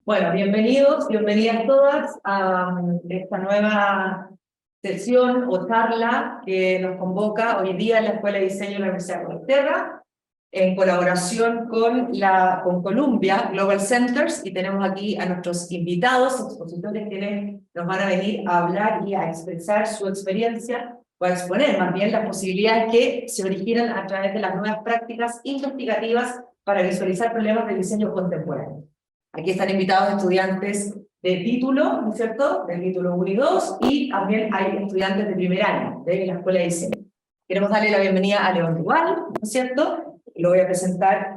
Bueno, bienvenidos, bienvenidas todas a esta nueva sesión o charla que nos convoca hoy día en la Escuela de Diseño de la Universidad de Inglaterra, en colaboración con Columbia Global Centers, y tenemos aquí a nuestros invitados, expositores, que nos van a venir a hablar y a expresar su experiencia, o a exponer más bien las posibilidades que se originan a través de las nuevas prácticas investigativas para visualizar problemas de diseño contemporáneo. Aquí están invitados estudiantes de título, ¿no es cierto?, del título 1 y 2, y también hay estudiantes de primer año de la Escuela de Diseño. Queremos darle la bienvenida a León Duval, ¿no es cierto? Lo voy a presentar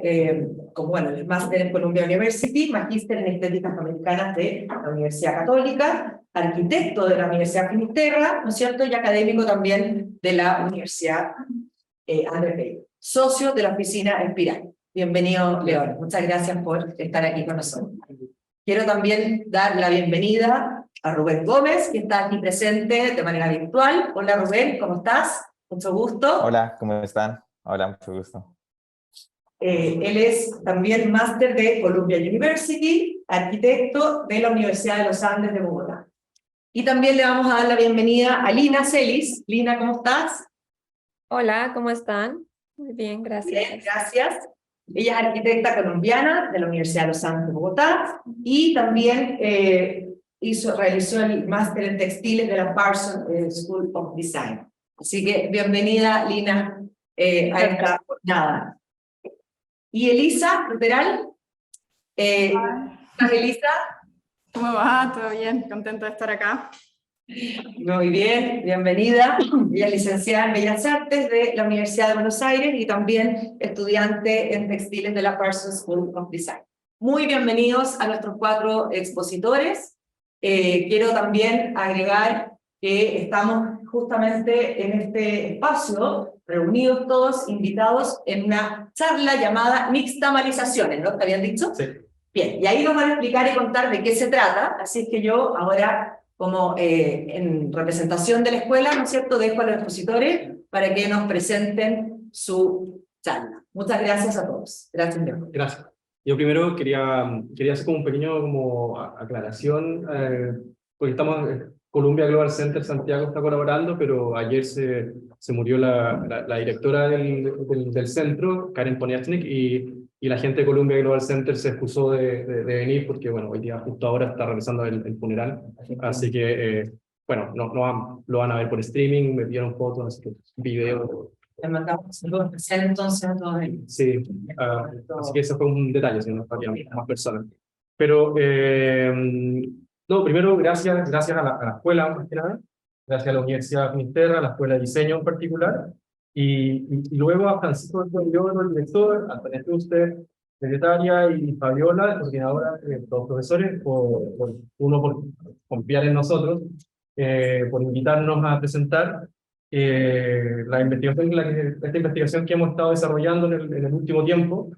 como, bueno, el máster en Columbia University, magíster en Estéticas Americanas de la Universidad Católica, arquitecto de la Universidad Finisterra, ¿no es cierto?, y académico también de la Universidad André Bello, socio de la oficina Espiral. Bienvenido, León. Muchas gracias por estar aquí con nosotros. Quiero también dar la bienvenida a Rubén Gómez, que está aquí presente de manera virtual. Hola, Rubén, ¿cómo estás? Mucho gusto. Hola, ¿cómo están? Hola, mucho gusto. Él es también máster de Columbia University, arquitecto de la Universidad de los Andes de Bogotá. Y también le vamos a dar la bienvenida a Lina Celis. Lina, ¿cómo estás? Hola, ¿cómo están? Muy bien, gracias. Bien, gracias. Ella es arquitecta colombiana de la Universidad de los Andes de Bogotá y también realizó el máster en textiles de la Parsons School of Design. Así que bienvenida, Lina, a esta jornada. Y Elisa Ruteral, ¿estás, Elisa? ¿Cómo va? ¿Todo bien? Contenta de estar acá. Muy bien, bienvenida. Ella es licenciada en Bellas Artes de la Universidad de Buenos Aires y también estudiante en textiles de la Parsons School of Design. Muy bienvenidos a nuestros 4 expositores. Quiero también agregar que estamos justamente en este espacio, reunidos todos, invitados en una charla llamada Nixtamalizaciones, ¿no? ¿Te habían dicho? Sí. Bien, y ahí nos van a explicar y contar de qué se trata, así que yo ahora, como en representación de la escuela, ¿no es cierto?, dejo a los expositores para que nos presenten su charla. Muchas gracias a todos. Gracias, León. Gracias. Yo primero quería hacer como un pequeño aclaración, porque Columbia Global Center Santiago está colaborando, pero ayer se murió la directora del centro, Karen Poniatnik, y la gente de Columbia Global Center se excusó de venir porque, bueno, hoy día justo ahora está realizando el funeral, así que, bueno, lo van a ver por streaming, me pidieron fotos, así que video. Le mandamos saludos especiales entonces a todos ellos. Sí, así que ese fue un detalle, si no había más personas. Pero, no, primero, gracias a la escuela, más que nada, gracias a la Universidad Finisterra, a la Escuela de Diseño en particular, y luego a Francisco Lloro, el director, a Antonia Fuster, secretaria, y Fabiola, coordinadora, todos profesores, uno por confiar en nosotros, por invitarnos a presentar esta investigación que hemos estado desarrollando en el último tiempo,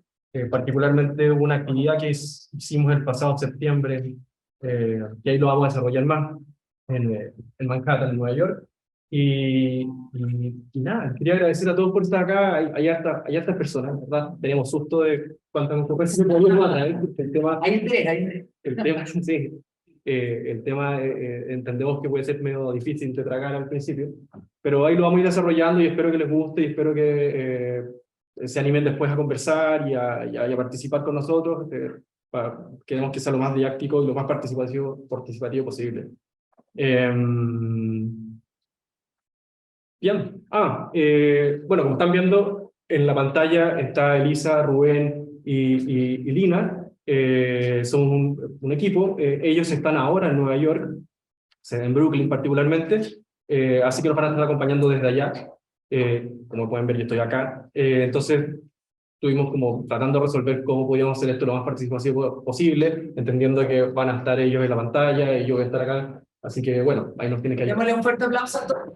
particularmente una actividad que hicimos el pasado septiembre, que ahí lo vamos a desarrollar más, en Manhattan, en Nueva York. Y nada, quería agradecer a todos por estar acá. Hay estas personas, ¿verdad? Teníamos susto de cuántas cosas se podían a traer. El tema, Hay tres. el tema, sí. El tema entendemos que puede ser medio difícil de tragar al principio, pero ahí lo vamos a ir desarrollando y espero que les guste y espero que se animen después a conversar y a participar con nosotros. Queremos que sea lo más didáctico y lo más participativo posible. Bien, bueno, como están viendo en la pantalla está Elisa, Rubén y Lina. Son un equipo, ellos están ahora en Nueva York, en Brooklyn particularmente, así que nos van a estar acompañando desde allá. Como pueden ver, yo estoy acá. Entonces, estuvimos como tratando de resolver cómo podíamos hacer esto lo más participativo posible, entendiendo que van a estar ellos en la pantalla y yo voy a estar acá. Así que, bueno, ahí nos tiene que ayudar. Démosle un fuerte aplauso a todos.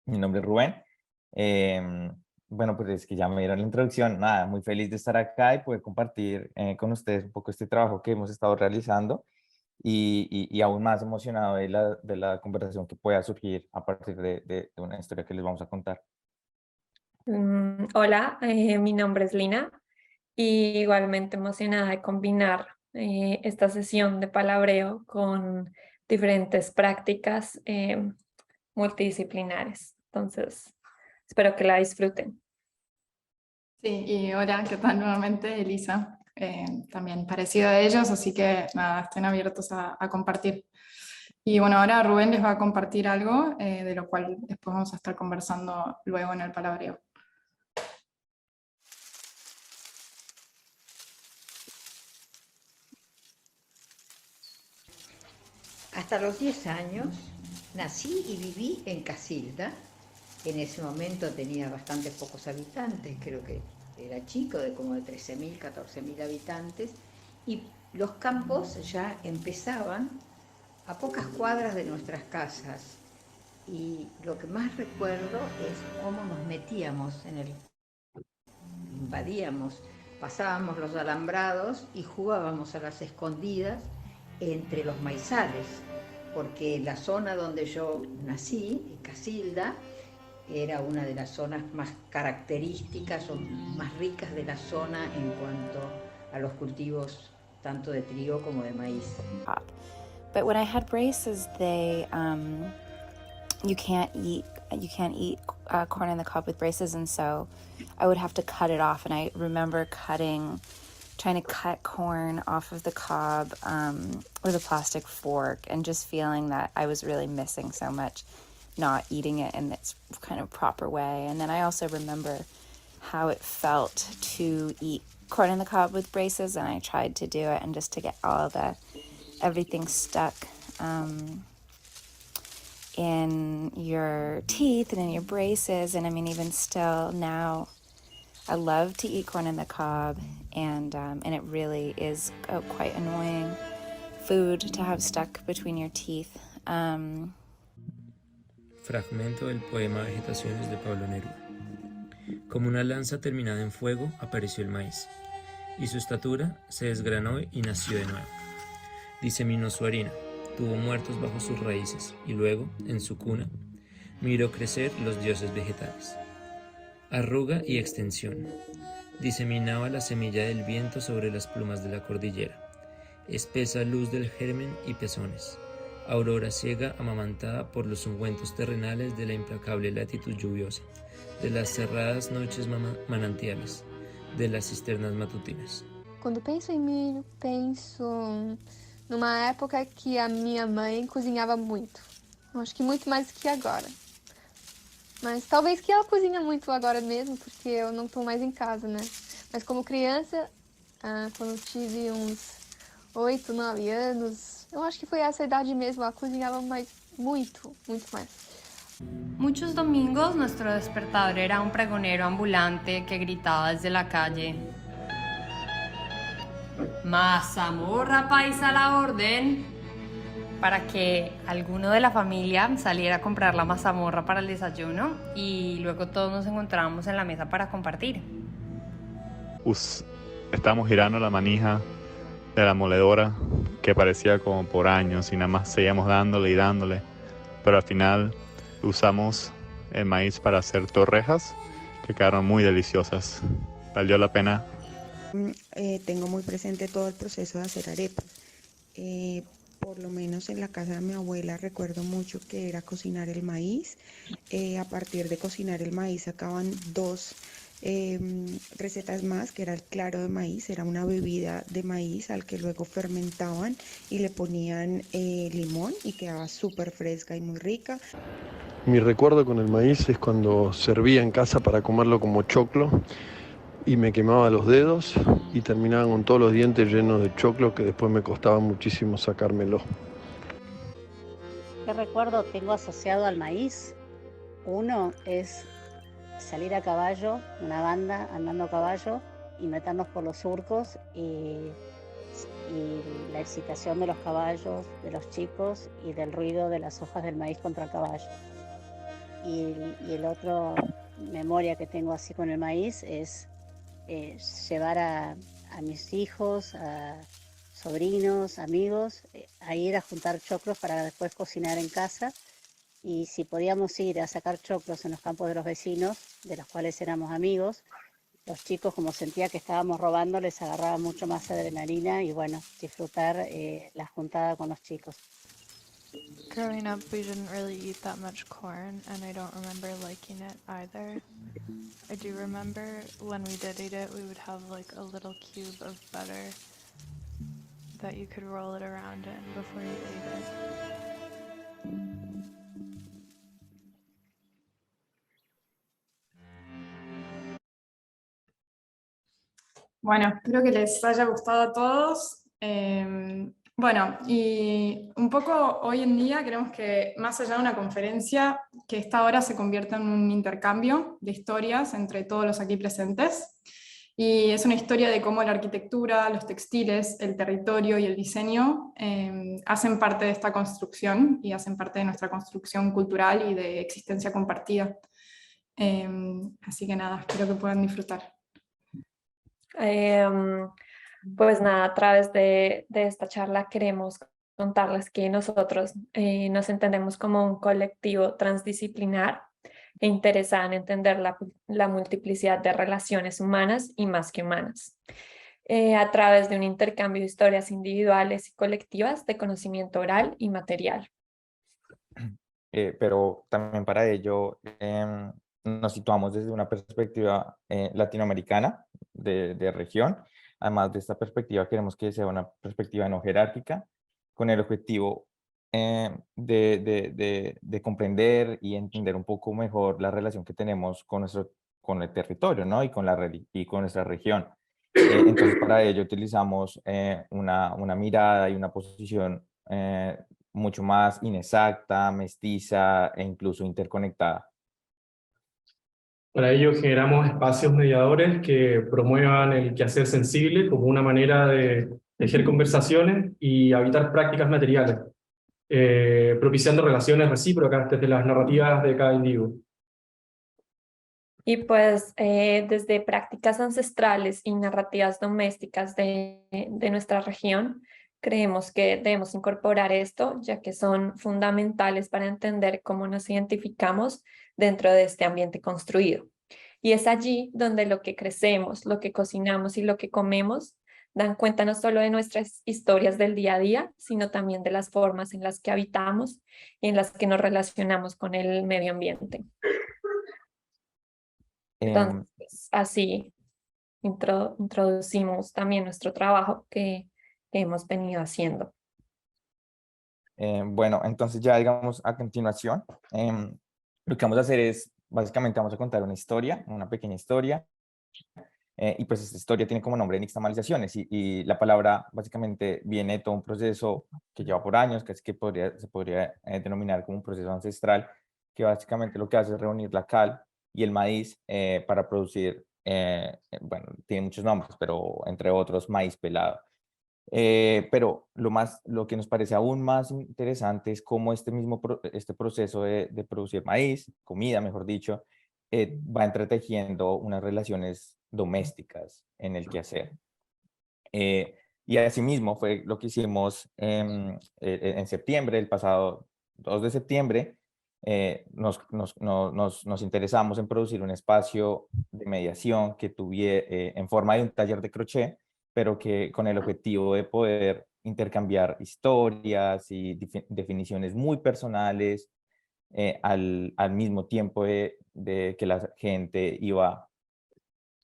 Mi nombre es Rubén. Bueno, pues es que ya me dieron la introducción. Nada, muy feliz de estar acá y poder compartir con ustedes un poco este trabajo que hemos estado realizando y aún más emocionado de la conversación que pueda surgir a partir de una historia que les vamos a contar. Hola, mi nombre es Lina y igualmente emocionada de combinar esta sesión de palabreo con diferentes prácticas multidisciplinares. Entonces, espero que la disfruten. Sí, y hola, ¿qué tal nuevamente, Elisa? También parecido a ellos, así que nada, estén abiertos a compartir. Y bueno, ahora Rubén les va a compartir algo de lo cual después vamos a estar conversando luego en el palabreo. Hasta los 10 años nací y viví en Casilda. En ese momento tenía bastante pocos habitantes, creo que era chico, de como de 13.000, 14.000 habitantes, y los campos ya empezaban a pocas cuadras de nuestras casas. Y lo que más recuerdo es cómo nos metíamos invadíamos, pasábamos los alambrados y jugábamos a las escondidas entre los maizales, porque la zona donde yo nací, Casilda, era una de las zonas más características o más ricas de la zona en cuanto a los cultivos tanto de trigo como de maíz. But when I had braces, you can't eat corn on the cob with braces, and so I would have to cut it off. And I remember trying to cut corn off of the cob with a plastic fork, and just feeling that I was really missing so much, not eating it in its kind of proper way. And then I also remember how it felt to eat corn on the cob with braces, and I tried to do it, and just to get everything stuck in your teeth and in your braces. And I mean, even still now, I love to eat corn on the cob, and it really is quite annoying food to have stuck between your teeth. Fragmento del poema Vegetaciones de Pablo Neruda. Como una lanza terminada en fuego, apareció el maíz, y su estatura se desgranó y nació de nuevo. Diseminó su harina, tuvo muertos bajo sus raíces, y luego, en su cuna, miró crecer los dioses vegetales. Arruga y extensión. Diseminaba la semilla del viento sobre las plumas de la cordillera. Espesa luz del germen y pezones. Aurora ciega amamantada por los ungüentos terrenales de la implacable latitud lluviosa, de las cerradas noches manantiales, de las cisternas matutinas. Quando penso em milho, penso numa época que a minha mãe cozinhava muito. Acho que muito mais do que agora. Mas talvez que ela cozinha muito agora mesmo, porque eu não estou mais em casa, né? Mas como criança, quando eu tive uns 8, 9 anos, eu acho que foi essa idade mesmo, ela cozinhava muito mais. Muchos domingos nuestro despertador era un pregonero ambulante que gritaba desde la calle: ¡Mazamorra paisa a la orden! Para que alguno de la familia saliera a comprar la mazamorra para el desayuno y luego todos nos encontrábamos en la mesa para compartir. Estamos girando la manija de la moledora, que parecía como por años, y nada más seguíamos dándole y dándole, pero al final usamos el maíz para hacer torrejas que quedaron muy deliciosas. Valió la pena. Tengo muy presente todo el proceso de hacer arepas. Por lo menos en la casa de mi abuela recuerdo mucho que era cocinar el maíz. A partir de cocinar el maíz sacaban dos recetas más, que era el claro de maíz. Era una bebida de maíz al que luego fermentaban y le ponían limón y quedaba súper fresca y muy rica. Mi recuerdo con el maíz es cuando servía en casa para comerlo como choclo y me quemaba los dedos y terminaba con todos los dientes llenos de choclo, que después me costaba muchísimo sacármelo. ¿Qué recuerdo tengo asociado al maíz? Uno es salir a caballo, una banda andando a caballo y meternos por los surcos y la excitación de los caballos, de los chicos y del ruido de las hojas del maíz contra el caballo. Y el otro memoria que tengo así con el maíz es llevar a mis hijos, a sobrinos, amigos, a ir a juntar choclos para después cocinar en casa y si podíamos ir a sacar choclos en los campos de los vecinos, de los cuales éramos amigos, los chicos, como sentía que estábamos robando, les agarraba mucho más adrenalina y bueno, disfrutar la juntada con los chicos. Growing up, we didn't really eat that much corn, and I don't remember liking it either. I do remember when we did eat it, we would have like a little cube of butter that you could roll it around in before you ate it. Bueno, espero que les haya gustado a todos. Bueno, y un poco hoy en día queremos que más allá de una conferencia, que esta hora se convierta en un intercambio de historias entre todos los aquí presentes. Y es una historia de cómo la arquitectura, los textiles, el territorio y el diseño hacen parte de esta construcción y hacen parte de nuestra construcción cultural y de existencia compartida. Así que nada, espero que puedan disfrutar. Pues nada, a través de esta charla queremos contarles que nosotros nos entendemos como un colectivo transdisciplinar e interesado en entender la multiplicidad de relaciones humanas y más que humanas, a través de un intercambio de historias individuales y colectivas de conocimiento oral y material. Pero también para ello nos situamos desde una perspectiva latinoamericana de región. Además de esta perspectiva, queremos que sea una perspectiva no jerárquica, con el objetivo de comprender y entender un poco mejor la relación que tenemos con el territorio, ¿no? y con nuestra región. Entonces, para ello utilizamos una mirada y una posición mucho más inexacta, mestiza e incluso interconectada. Para ello generamos espacios mediadores que promuevan el quehacer sensible como una manera de tejer conversaciones y habitar prácticas materiales, propiciando relaciones recíprocas desde las narrativas de cada individuo. Y pues desde prácticas ancestrales y narrativas domésticas de nuestra región, creemos que debemos incorporar esto, ya que son fundamentales para entender cómo nos identificamos dentro de este ambiente construido. Y es allí donde lo que crecemos, lo que cocinamos y lo que comemos dan cuenta no solo de nuestras historias del día a día, sino también de las formas en las que habitamos y en las que nos relacionamos con el medio ambiente. Entonces, así introducimos también nuestro trabajo que hemos venido haciendo. Bueno, entonces ya digamos a continuación, lo que vamos a hacer es, básicamente vamos a contar una historia, una pequeña historia, y pues esta historia tiene como nombre nixtamalizaciones, y la palabra básicamente viene de todo un proceso que lleva por años, que es que se podría denominar como un proceso ancestral, que básicamente lo que hace es reunir la cal y el maíz para producir, bueno, tiene muchos nombres, pero entre otros maíz pelado. Pero lo que nos parece aún más interesante es cómo este proceso de producir maíz, comida mejor dicho, va entretejiendo unas relaciones domésticas en el quehacer. Y asimismo fue lo que hicimos en septiembre, el pasado 2 de septiembre, nos interesamos en producir un espacio de mediación que tuviera en forma de un taller de crochet, pero que con el objetivo de poder intercambiar historias y definiciones muy personales al mismo tiempo de que la gente iba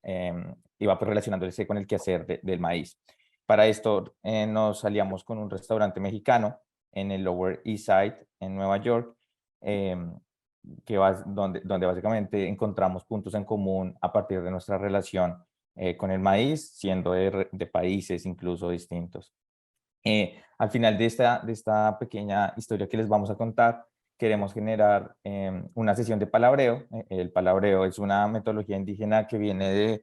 pues relacionándose con el quehacer del maíz. Para esto nos aliamos con un restaurante mexicano en el Lower East Side en Nueva York, donde básicamente encontramos puntos en común a partir de nuestra relación con el maíz, siendo de países incluso distintos. Al final de esta pequeña historia que les vamos a contar, queremos generar una sesión de palabreo. El palabreo es una metodología indígena que viene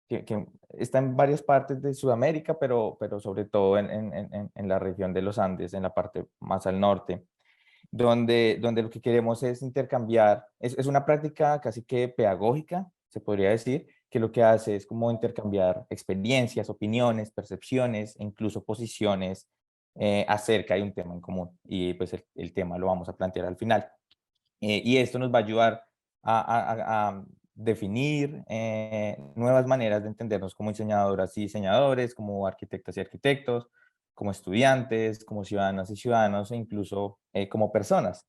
que está en varias partes de Sudamérica, pero sobre todo en la región de los Andes, en la parte más al norte, donde lo que queremos es intercambiar, es una práctica casi que pedagógica, se podría decir, que lo que hace es como intercambiar experiencias, opiniones, percepciones, e incluso posiciones acerca de un tema en común. Y pues el tema lo vamos a plantear al final. y esto nos va a ayudar a definir nuevas maneras de entendernos como diseñadoras y diseñadores, como arquitectas y arquitectos, como estudiantes, como ciudadanas y ciudadanos, e incluso como personas.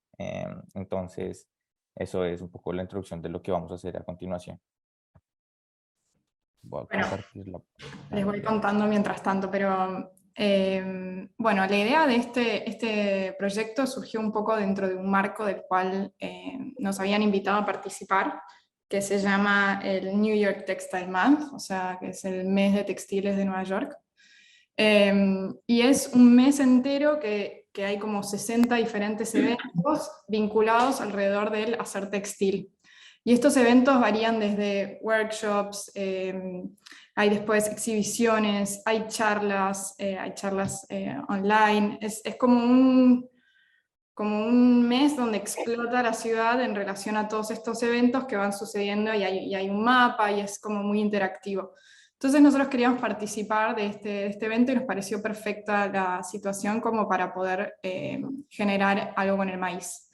Entonces, eso es un poco la introducción de lo que vamos a hacer a continuación. Voy a Bueno, compartir la les voy contando mientras tanto, pero bueno, la idea de este proyecto surgió un poco dentro de un marco del cual nos habían invitado a participar, que se llama el New York Textile Month, o sea, que es el mes de textiles de Nueva York. Y es un mes entero que hay como 60 diferentes eventos vinculados alrededor del hacer textil. Y estos eventos varían desde workshops, hay después exhibiciones, hay charlas online. Es como un mes donde explota la ciudad en relación a todos estos eventos que van sucediendo y hay un mapa y es como muy interactivo. Entonces nosotros queríamos participar de este evento y nos pareció perfecta la situación como para poder generar algo con el maíz.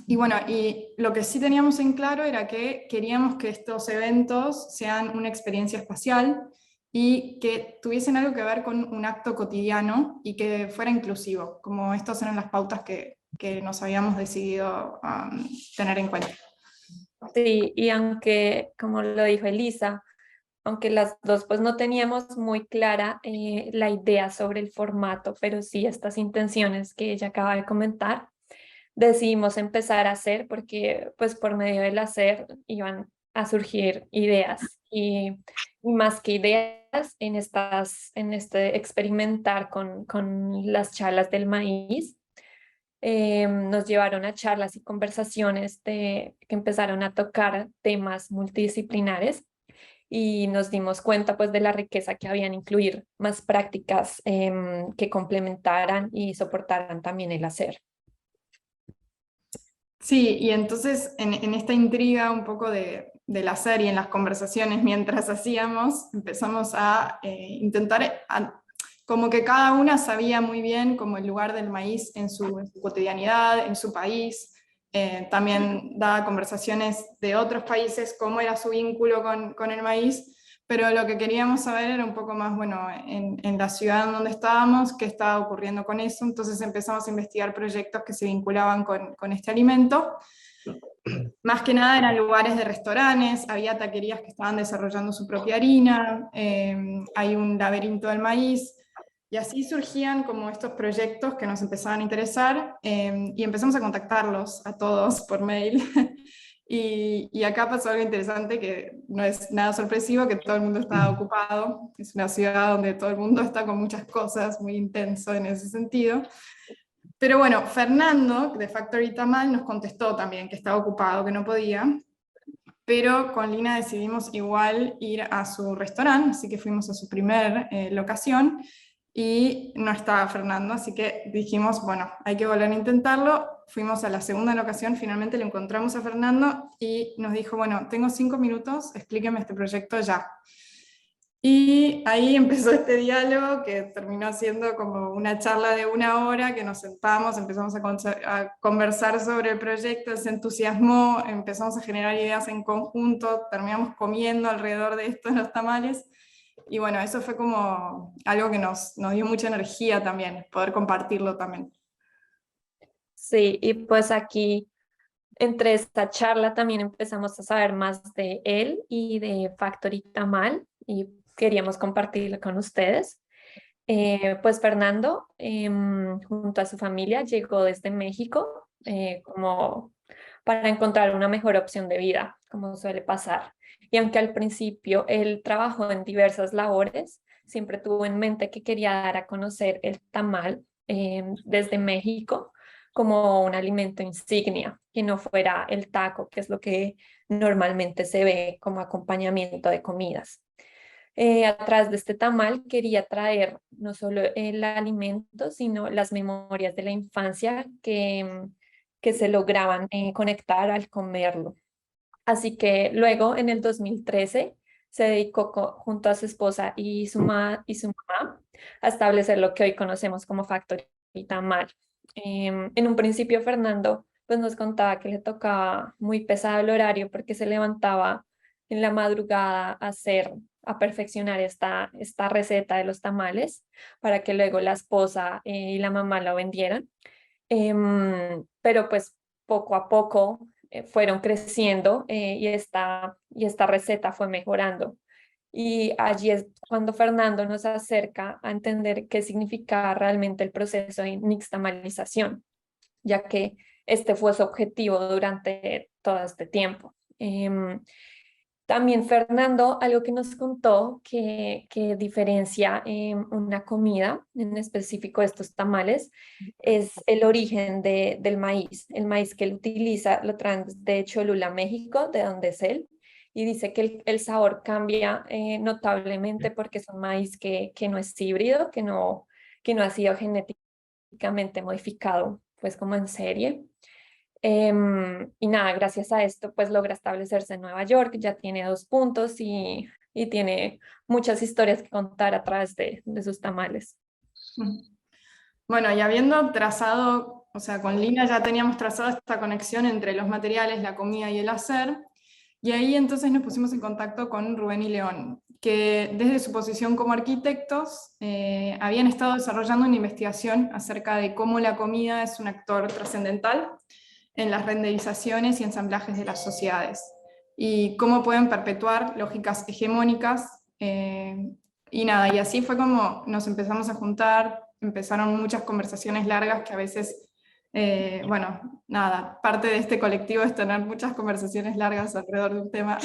Y bueno, y lo que sí teníamos en claro era que queríamos que estos eventos sean una experiencia espacial y que tuviesen algo que ver con un acto cotidiano y que fuera inclusivo, como estas eran las pautas que nos habíamos decidido tener en cuenta. Sí, y aunque, como lo dijo Elisa, aunque las dos pues no teníamos muy clara la idea sobre el formato, pero sí estas intenciones que ella acaba de comentar, decidimos empezar a hacer porque pues por medio del hacer iban a surgir ideas y más que ideas en este experimentar con las charlas del maíz. Nos llevaron a charlas y conversaciones que empezaron a tocar temas multidisciplinares y nos dimos cuenta pues de la riqueza que habían incluir más prácticas que complementaran y soportaran también el hacer. Sí, y entonces en esta intriga un poco del hacer y en las conversaciones mientras hacíamos, empezamos a intentar, como que cada una sabía muy bien como el lugar del maíz en su cotidianidad, en su país. También daba conversaciones de otros países, cómo era su vínculo con el maíz, pero lo que queríamos saber era un poco más, bueno, en la ciudad en donde estábamos, qué estaba ocurriendo con eso. Entonces empezamos a investigar proyectos que se vinculaban con este alimento. Más que nada eran lugares de restaurantes, había taquerías que estaban desarrollando su propia harina, hay un laberinto del maíz, y así surgían como estos proyectos que nos empezaban a interesar, y empezamos a contactarlos a todos por mail. Y acá pasó algo interesante que no es nada sorpresivo, que todo el mundo está ocupado. Es una ciudad donde todo el mundo está con muchas cosas, muy intenso en ese sentido. Pero bueno, Fernando, de Factory Tamal, nos contestó también que estaba ocupado, que no podía. Pero con Lina decidimos igual ir a su restaurante, así que fuimos a su primer locación. Y no estaba Fernando, así que dijimos, bueno, hay que volver a intentarlo. Fuimos a la segunda locación, finalmente le encontramos a Fernando y nos dijo, bueno, tengo 5 minutos, explíqueme este proyecto ya. Y ahí empezó este diálogo que terminó siendo como una charla de 1 hora, que nos sentamos, empezamos a conversar sobre el proyecto, él se entusiasmó, empezamos a generar ideas en conjunto, terminamos comiendo alrededor de esto en los tamales. Y bueno, eso fue como algo que nos dio mucha energía también, poder compartirlo también. Sí, y pues aquí entre esta charla también empezamos a saber más de él y de Factory Tamal y queríamos compartirlo con ustedes. Pues Fernando, junto a su familia, llegó desde México como para encontrar una mejor opción de vida, como suele pasar. Y aunque al principio él trabajó en diversas labores, siempre tuvo en mente que quería dar a conocer el tamal desde México como un alimento insignia, que no fuera el taco, que es lo que normalmente se ve como acompañamiento de comidas. Atrás de este tamal quería traer no solo el alimento, sino las memorias de la infancia que se lograban conectar al comerlo. Así que luego, en el 2013, se dedicó junto a su esposa y su mamá a establecer lo que hoy conocemos como Factory Tamal. En un principio, Fernando pues nos contaba que le tocaba muy pesado el horario porque se levantaba en la madrugada a perfeccionar esta receta de los tamales para que luego la esposa y la mamá la vendieran. Pero pues poco a poco fueron creciendo y esta receta fue mejorando. Y allí es cuando Fernando nos acerca a entender qué significa realmente el proceso de nixtamalización, ya que este fue su objetivo durante todo este tiempo. También Fernando, algo que nos contó que diferencia una comida, en específico estos tamales, es el origen del maíz. El maíz que él utiliza lo traen de Cholula, México, de donde es él, y dice que el sabor cambia notablemente porque es un maíz que no es híbrido, que no ha sido genéticamente modificado, pues como en serie. Y nada, gracias a esto pues logra establecerse en Nueva York, ya tiene 2 puntos y tiene muchas historias que contar a través de sus tamales. Bueno, y habiendo trazado, o sea, con Lina ya teníamos trazado esta conexión entre los materiales, la comida y el hacer, y ahí entonces nos pusimos en contacto con Rubén y León, que desde su posición como arquitectos habían estado desarrollando una investigación acerca de cómo la comida es un actor trascendental en las renderizaciones y ensamblajes de las sociedades, y cómo pueden perpetuar lógicas hegemónicas, y nada, y así fue como nos empezamos a juntar, empezaron muchas conversaciones largas que a veces, bueno, nada, parte de este colectivo es tener muchas conversaciones largas alrededor de un tema,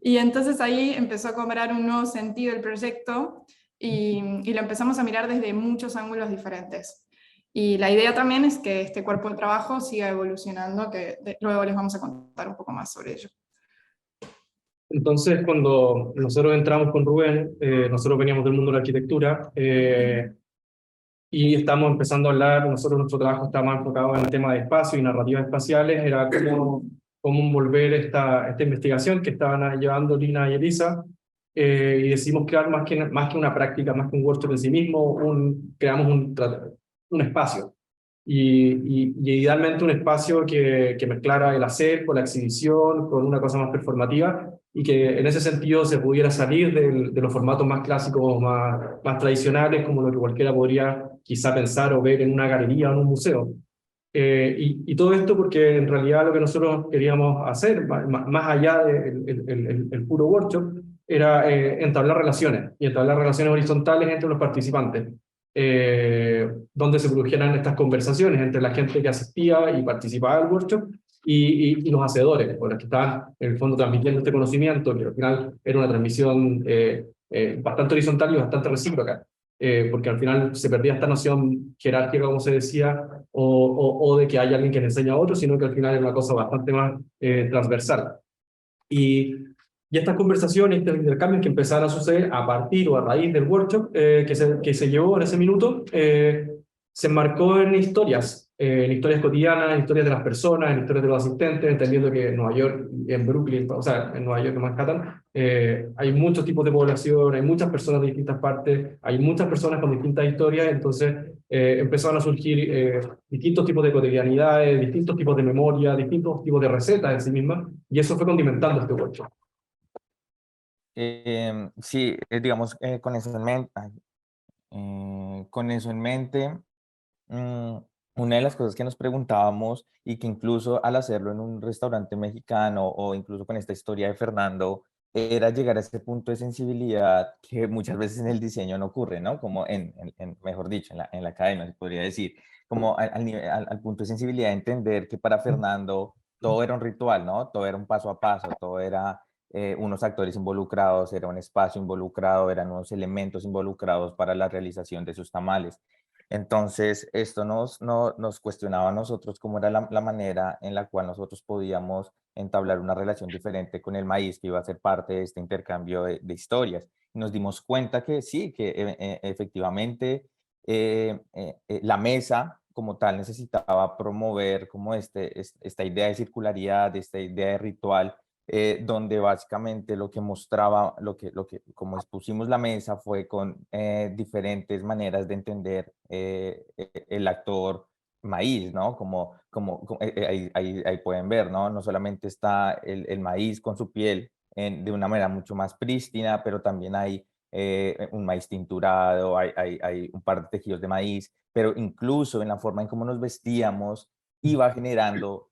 y entonces ahí empezó a cobrar un nuevo sentido el proyecto, y lo empezamos a mirar desde muchos ángulos diferentes. Y la idea también es que este cuerpo de trabajo siga evolucionando, que luego les vamos a contar un poco más sobre ello. Entonces, cuando nosotros entramos con Rubén, nosotros veníamos del mundo de la arquitectura y estamos empezando a hablar, nuestro trabajo está más enfocado en el tema de espacio y narrativas espaciales, era cómo envolver esta investigación que estaban llevando Lina y Elisa, y decidimos crear más que una práctica, más que un workshop en sí mismo, creamos un espacio. Y idealmente un espacio que mezclara el hacer con la exhibición, con una cosa más performativa, y que en ese sentido se pudiera salir de los formatos más clásicos, más tradicionales, como lo que cualquiera podría quizá pensar o ver en una galería o en un museo. Y todo esto porque en realidad lo que nosotros queríamos hacer, más allá del puro workshop, era entablar relaciones, y entablar relaciones horizontales entre los participantes. Donde se produjeran estas conversaciones entre la gente que asistía y participaba del workshop y los hacedores, o los que estaban en el fondo transmitiendo este conocimiento, que al final era una transmisión bastante horizontal y bastante recíproca, porque al final se perdía esta noción jerárquica, como se decía, o de que hay alguien que le enseña a otro, sino que al final era una cosa bastante más transversal. Y estas conversaciones, estos intercambios que empezaron a suceder a partir o a raíz del workshop que se llevó en ese minuto, se enmarcó en historias cotidianas, en historias de las personas, en historias de los asistentes, entendiendo que en Nueva York, en Brooklyn, o sea, en Nueva York, en Manhattan, hay muchos tipos de población, hay muchas personas de distintas partes, hay muchas personas con distintas historias, entonces empezaron a surgir distintos tipos de cotidianidades, distintos tipos de memoria, distintos tipos de recetas en sí mismas, y eso fue condimentando este workshop. Sí, digamos, con eso en mente, una de las cosas que nos preguntábamos y que incluso al hacerlo en un restaurante mexicano o incluso con esta historia de Fernando, era llegar a ese punto de sensibilidad que muchas veces en el diseño no ocurre, ¿no? Como mejor dicho, en la academia se podría decir, como al punto de sensibilidad de entender que para Fernando todo era un ritual, ¿no? Todo era un paso a paso, todo era unos actores involucrados, era un espacio involucrado, eran unos elementos involucrados para la realización de sus tamales. Entonces, esto nos cuestionaba a nosotros cómo era la manera en la cual nosotros podíamos entablar una relación diferente con el maíz, que iba a ser parte de este intercambio de historias. Y nos dimos cuenta que sí, que efectivamente la mesa como tal necesitaba promover como esta idea de circularidad, esta idea de ritual, donde básicamente lo que mostraba, como expusimos la mesa fue con diferentes maneras de entender el actor maíz, ¿no? Ahí pueden ver, ¿no? No solamente está el maíz con su piel de una manera mucho más prístina, pero también hay un maíz tinturado, hay un par de tejidos de maíz, pero incluso en la forma en cómo nos vestíamos iba generando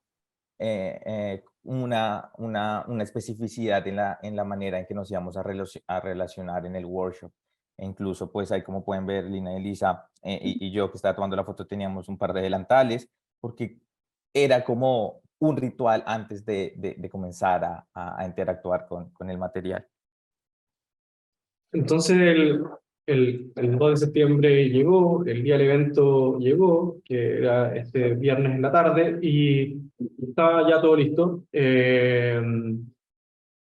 una especificidad en la manera en que nos íbamos a relacionar en el workshop. E incluso, pues ahí como pueden ver, Lina y Elisa y yo que estaba tomando la foto teníamos un par de delantales, porque era como un ritual antes de comenzar a interactuar con el material. Entonces el 2 de septiembre llegó, el día del evento llegó, que era este viernes en la tarde, y estaba ya todo listo.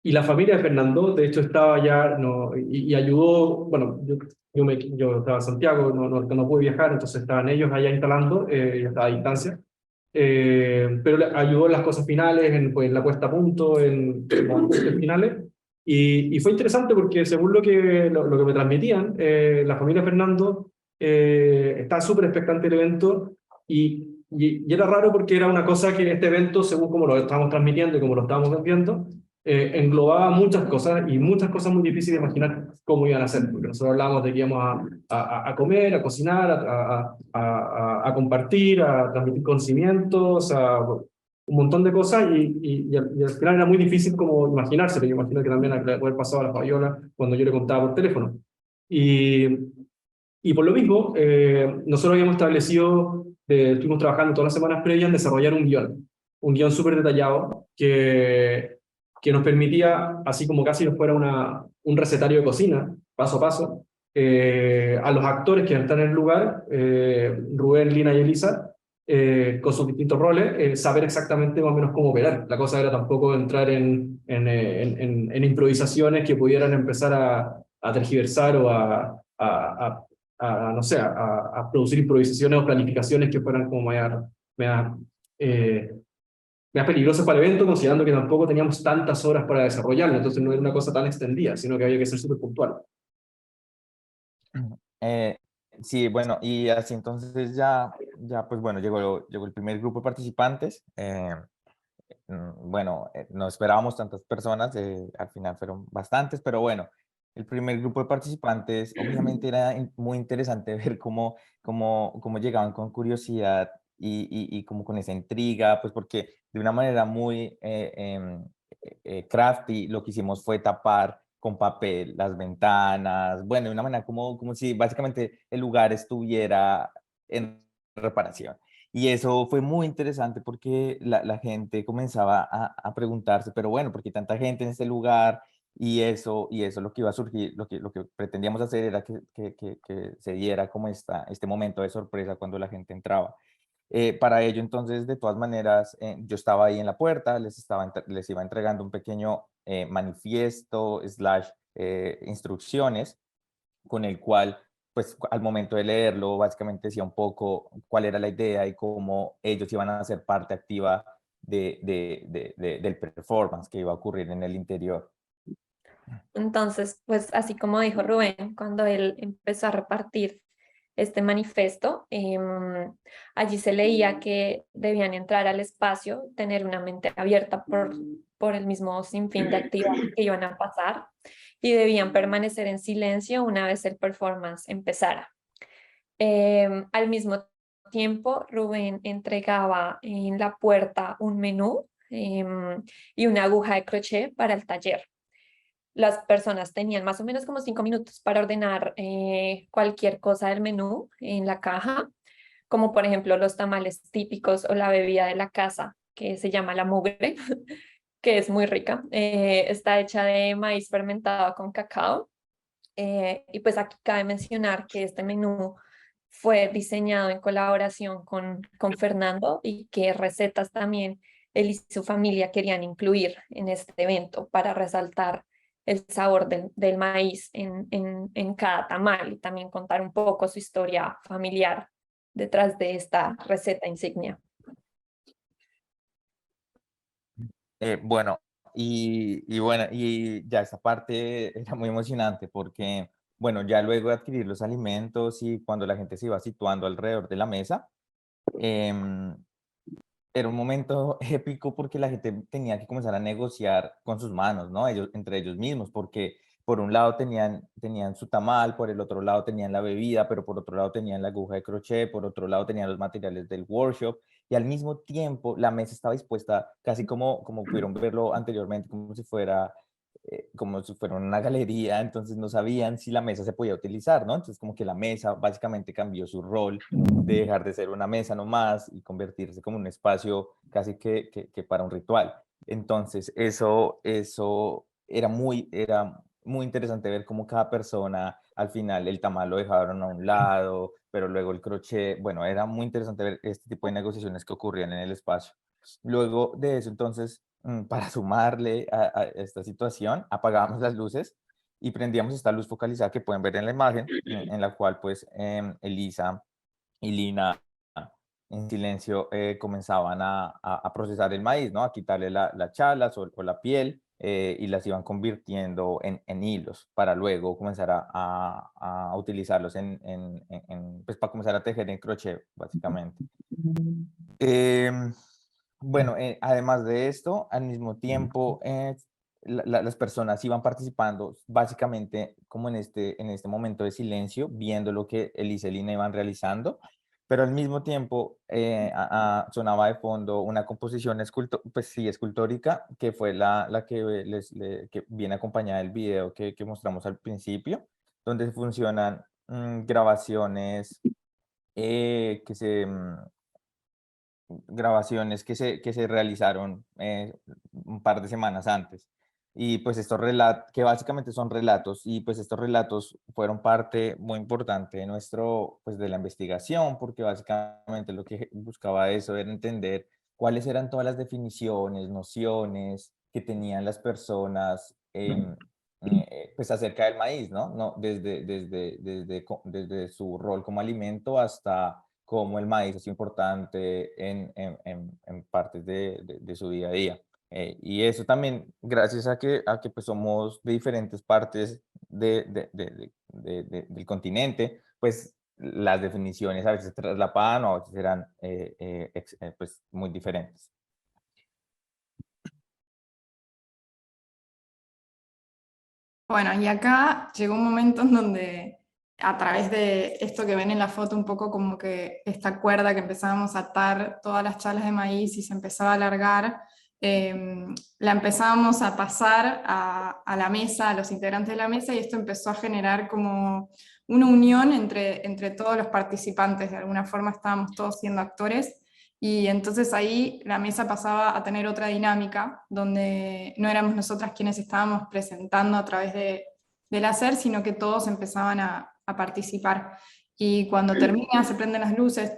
Y la familia de Fernando, de hecho, estaba ya, no, y ayudó, bueno, yo estaba en Santiago, no pude viajar, entonces estaban ellos allá instalando, ya estaba a distancia. Pero le ayudó en las cosas finales, en la puesta a punto, en las cosas finales. Y fue interesante porque según lo que me transmitían, la familia Fernando estaba súper expectante del evento y era raro porque era una cosa que este evento, según como lo estábamos transmitiendo y como lo estábamos viendo, englobaba muchas cosas y muchas cosas muy difíciles de imaginar cómo iban a ser, porque nosotros hablábamos de que íbamos a comer, a cocinar, a compartir, a transmitir conocimientos, un montón de cosas y al final era muy difícil como imaginárselo. Yo imagino que también le puede haber pasado a la Fabiola cuando yo le contaba por teléfono. Y por lo mismo, nosotros habíamos establecido, estuvimos trabajando todas las semanas previas en desarrollar un guión súper detallado que nos permitía, así como casi nos fuera un recetario de cocina, paso a paso, a los actores que están en el lugar, Rubén, Lina y Elisa, con sus distintos roles, saber exactamente más o menos cómo operar. La cosa era tampoco entrar en improvisaciones que pudieran empezar a tergiversar o no sé, a producir improvisaciones o planificaciones que fueran como más peligrosas para el evento, considerando que tampoco teníamos tantas horas para desarrollarlo, entonces no era una cosa tan extendida, sino que había que ser súper puntual. Sí, bueno, y así entonces ya pues bueno, llegó el primer grupo de participantes. Bueno, no esperábamos tantas personas, al final fueron bastantes, pero bueno, el primer grupo de participantes, obviamente era muy interesante ver cómo llegaban con curiosidad y como con esa intriga, pues porque de una manera muy crafty lo que hicimos fue tapar con papel las ventanas, bueno, de una manera como si básicamente el lugar estuviera en reparación. Y eso fue muy interesante porque la gente comenzaba a preguntarse, pero bueno, ¿por qué tanta gente en este lugar? Y eso lo que iba a surgir, lo que pretendíamos hacer era que se diera como este momento de sorpresa cuando la gente entraba. Para ello, entonces, de todas maneras, yo estaba ahí en la puerta, les iba entregando un pequeño manifiesto / instrucciones con el cual, pues al momento de leerlo, básicamente decía un poco cuál era la idea y cómo ellos iban a ser parte activa del performance que iba a ocurrir en el interior. Entonces, pues así como dijo Rubén, cuando él empezó a repartir este manifiesto, allí se leía que debían entrar al espacio, tener una mente abierta por el mismo sinfín de actividades que iban a pasar y debían permanecer en silencio una vez el performance empezara. Al mismo tiempo, Rubén entregaba en la puerta un menú y una aguja de crochet para el taller. Las personas tenían más o menos como 5 minutos para ordenar cualquier cosa del menú en la caja, como por ejemplo los tamales típicos o la bebida de la casa, que se llama la mugre, que es muy rica. Está hecha de maíz fermentado con cacao. Y pues aquí cabe mencionar que este menú fue diseñado en colaboración con Fernando y que recetas también él y su familia querían incluir en este evento para resaltar el sabor del maíz en cada tamal y también contar un poco su historia familiar detrás de esta receta insignia. Bueno, y ya esa parte era muy emocionante porque, bueno, ya luego de adquirir los alimentos y cuando la gente se iba situando alrededor de la mesa, era un momento épico porque la gente tenía que comenzar a negociar con sus manos, ¿no? Entre ellos mismos, porque por un lado tenían su tamal, por el otro lado tenían la bebida, pero por otro lado tenían la aguja de crochet, por otro lado tenían los materiales del workshop, y al mismo tiempo la mesa estaba dispuesta casi como pudieron verlo anteriormente, como si fuera una galería. Entonces no sabían si la mesa se podía utilizar, ¿no? Entonces como que la mesa básicamente cambió su rol de dejar de ser una mesa nomás y convertirse como un espacio casi que para un ritual. Entonces eso era muy interesante ver cómo cada persona, al final el tamal lo dejaron a un lado, pero luego el crochet. Bueno, era muy interesante ver este tipo de negociaciones que ocurrían en el espacio. Luego de eso, entonces, para sumarle a esta situación, apagábamos las luces y prendíamos esta luz focalizada que pueden ver en la imagen, en la cual pues Elisa y Lina en silencio comenzaban a procesar el maíz, ¿no? A quitarle la chala o la piel, y las iban convirtiendo en hilos para luego comenzar a utilizarlos pues para comenzar a tejer en crochet, básicamente. Bueno, además de esto, al mismo tiempo, las personas iban participando básicamente como en este momento de silencio, viendo lo que Elisa y Lina iban realizando, pero al mismo tiempo sonaba de fondo una composición escultórica, que fue la que viene acompañada del video que mostramos al principio, donde funcionan grabaciones que se realizaron un par de semanas antes. Y pues estos relatos, que básicamente son relatos, y pues estos relatos fueron parte muy importante de de la investigación, porque básicamente lo que buscaba eso era entender cuáles eran todas las definiciones, nociones que tenían las personas pues acerca del maíz, ¿no? Desde su rol como alimento hasta cómo el maíz es importante en partes de su día a día. Y eso también, gracias a que pues somos de diferentes partes del continente, pues las definiciones a veces se traslapaban o a veces eran pues muy diferentes. Bueno, y acá llegó un momento en donde, a través de esto que ven en la foto, un poco como que esta cuerda que empezábamos a atar todas las chalas de maíz y se empezaba a alargar, la empezábamos a pasar a la mesa, a los integrantes de la mesa, y esto empezó a generar como una unión entre todos los participantes. De alguna forma estábamos todos siendo actores, y entonces ahí la mesa pasaba a tener otra dinámica, donde no éramos nosotras quienes estábamos presentando a través del hacer, sino que todos empezaban a participar. Y cuando termina, se prenden las luces,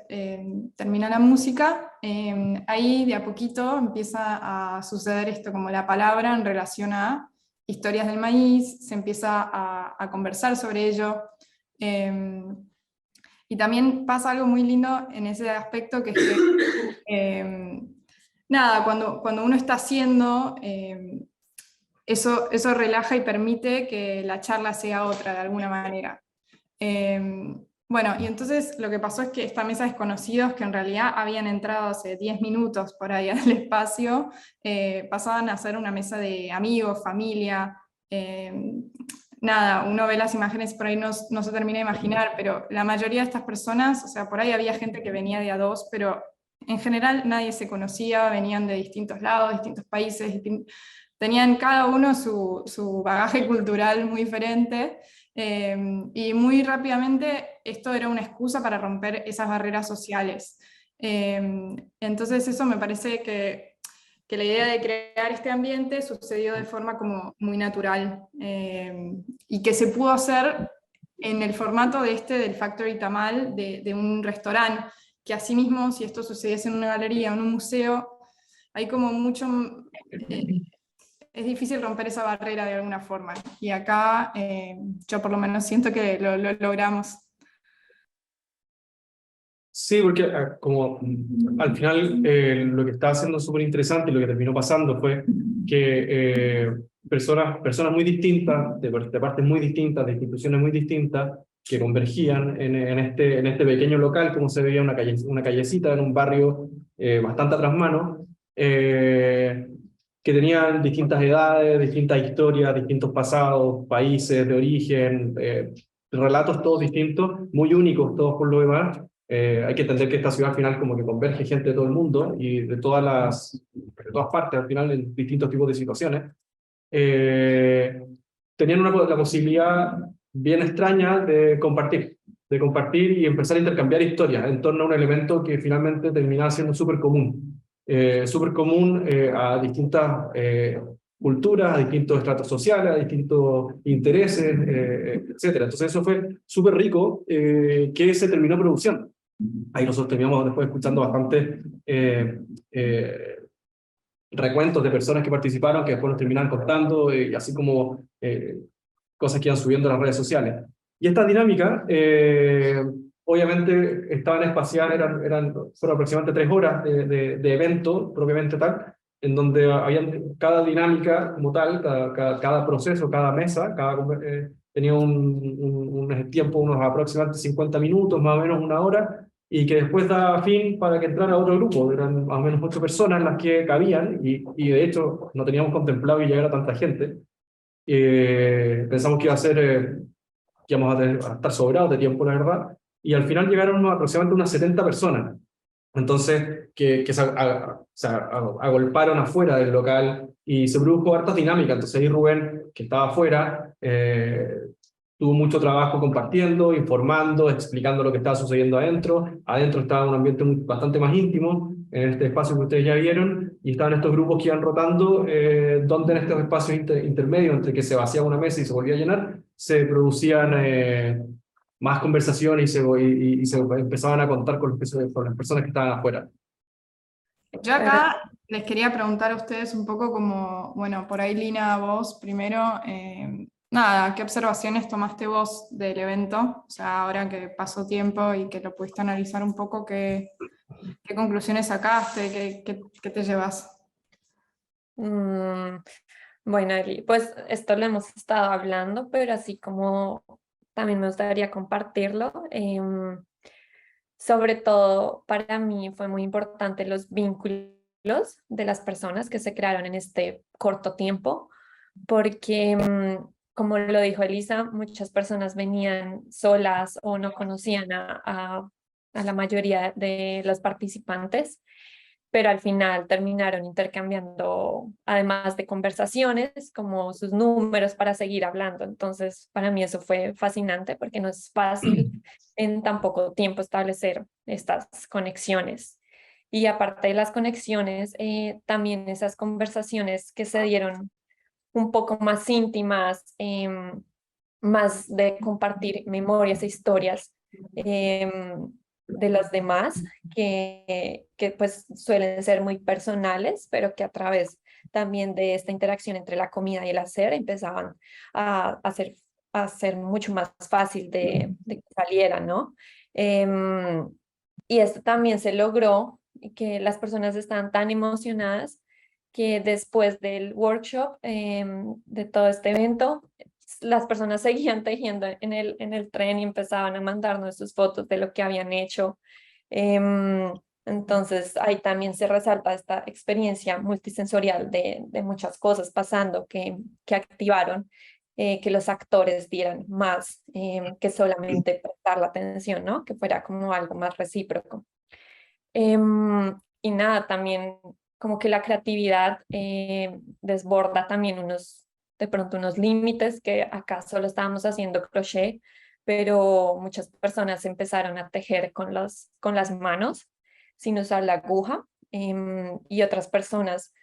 termina la música, ahí de a poquito empieza a suceder esto, como la palabra en relación a historias del maíz, se empieza a conversar sobre ello. Y también pasa algo muy lindo en ese aspecto, que es que, nada, cuando uno está haciendo, eso relaja y permite que la charla sea otra de alguna manera. Bueno, y entonces lo que pasó es que esta mesa de desconocidos, que en realidad habían entrado hace 10 minutos por ahí al espacio, pasaban a ser una mesa de amigos, familia. Nada, uno ve las imágenes, por ahí no se termina de imaginar, pero la mayoría de estas personas, o sea, por ahí había gente que venía de a dos, pero en general nadie se conocía, venían de distintos lados, distintos países, tenían cada uno su bagaje cultural muy diferente, y muy rápidamente esto era una excusa para romper esas barreras sociales. Entonces eso me parece que la idea de crear este ambiente sucedió de forma como muy natural, y que se pudo hacer en el formato del Factory Tamal, de un restaurante, que asimismo, si esto sucediese en una galería o en un museo, hay como mucho... es difícil romper esa barrera de alguna forma, y acá yo por lo menos siento que lo logramos. Sí, porque como al final lo que estaba haciendo súper interesante y lo que terminó pasando fue que personas muy distintas, de partes muy distintas, de instituciones muy distintas, que convergían en este pequeño local, como se veía, una callecita en un barrio bastante atrás mano, que tenían distintas edades, distintas historias, distintos pasados, países de origen, relatos todos distintos, muy únicos todos por lo demás. Hay que entender que esta ciudad al final como que converge gente de todo el mundo y de todas partes al final en distintos tipos de situaciones. Tenían la posibilidad bien extraña de compartir y empezar a intercambiar historias en torno a un elemento que finalmente terminaba siendo súper común a distintas culturas, a distintos estratos sociales, a distintos intereses, etc. Entonces eso fue súper rico que se terminó produciendo. Ahí nosotros terminamos después escuchando bastante recuentos de personas que participaron, que después nos terminaban contando, y así como cosas que iban subiendo a las redes sociales. Y esta dinámica, obviamente, estaban espaciadas, fueron aproximadamente 3 horas de evento, propiamente tal, en donde cada dinámica como tal, cada proceso, cada mesa, tenía un tiempo, unos aproximadamente 50 minutos, más o menos 1 hora, y que después daba fin para que entrara otro grupo. Eran más o menos 8 personas las que cabían, y de hecho no teníamos contemplado que llegara tanta gente. Pensamos que que íbamos a estar sobrados de tiempo, la verdad, y al final llegaron aproximadamente unas 70 personas. Entonces, que se agolparon afuera del local y se produjo hartas dinámicas. Entonces ahí Rubén, que estaba afuera, tuvo mucho trabajo compartiendo, informando, explicando lo que estaba sucediendo adentro. Adentro estaba un ambiente bastante más íntimo, en este espacio que ustedes ya vieron, y estaban estos grupos que iban rotando, donde en estos espacios intermedios, entre que se vaciaba una mesa y se volvía a llenar, se producían más conversaciones y se empezaban a contar con las personas que estaban afuera. Yo acá les quería preguntar a ustedes un poco como, bueno, por ahí Lina, vos primero, nada, ¿qué observaciones tomaste vos del evento? O sea, ahora que pasó tiempo y que lo pudiste analizar un poco, ¿qué conclusiones sacaste? ¿Qué te llevas? Bueno, Eli, pues esto lo hemos estado hablando, pero así como también me gustaría compartirlo. Sobre todo para mí fue muy importante los vínculos de las personas que se crearon en este corto tiempo, porque como lo dijo Elisa, muchas personas venían solas o no conocían a la mayoría de los participantes, pero al final terminaron intercambiando, además de conversaciones, como sus números para seguir hablando. Entonces, para mí eso fue fascinante porque no es fácil en tan poco tiempo establecer estas conexiones. Y aparte de las conexiones, también esas conversaciones que se dieron un poco más íntimas, más de compartir memorias e historias de los demás, que pues suelen ser muy personales, pero que a través también de esta interacción entre la comida y el hacer empezaban a hacer mucho más fácil de que saliera, ¿no? Y esto también se logró, que las personas estaban tan emocionadas que después del workshop, de todo este evento, las personas seguían tejiendo en el tren y empezaban a mandarnos sus fotos de lo que habían hecho. Entonces ahí también se resalta esta experiencia multisensorial de muchas cosas pasando que activaron que los actores dieran más que solamente prestar la atención, ¿no? Que fuera como algo más recíproco. Y nada, también como que la creatividad desborda también de pronto unos límites, que acá solo estábamos haciendo crochet, pero muchas personas empezaron a tejer con las manos sin usar la aguja, y otras personas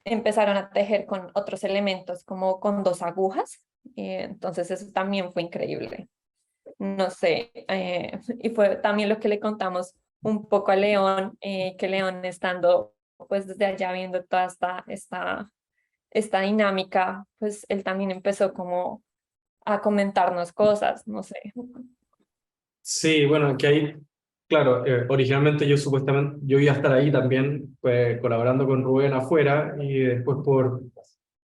empezaron a tejer con otros elementos como con 2 agujas, entonces eso también fue increíble. No sé, y fue también lo que le contamos un poco a León, que León estando pues desde allá viendo toda esta dinámica, pues él también empezó como a comentarnos cosas, no sé. Sí, bueno, que ahí, claro, originalmente yo iba a estar ahí también, pues, colaborando con Rubén afuera, y después por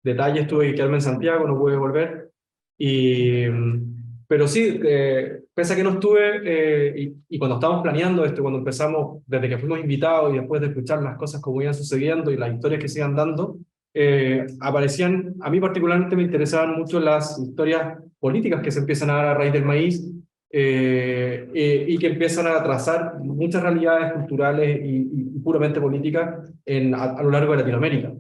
detalles tuve que quedarme en Santiago, no pude volver, y Pero sí, pese a que no estuve, y cuando estábamos planeando esto, cuando empezamos, desde que fuimos invitados y después de escuchar las cosas como iban sucediendo y las historias que se iban dando, aparecían, a mí particularmente me interesaban mucho las historias políticas que se empiezan a dar a raíz del maíz, y que empiezan a trazar muchas realidades culturales y puramente políticas a lo largo de Latinoamérica.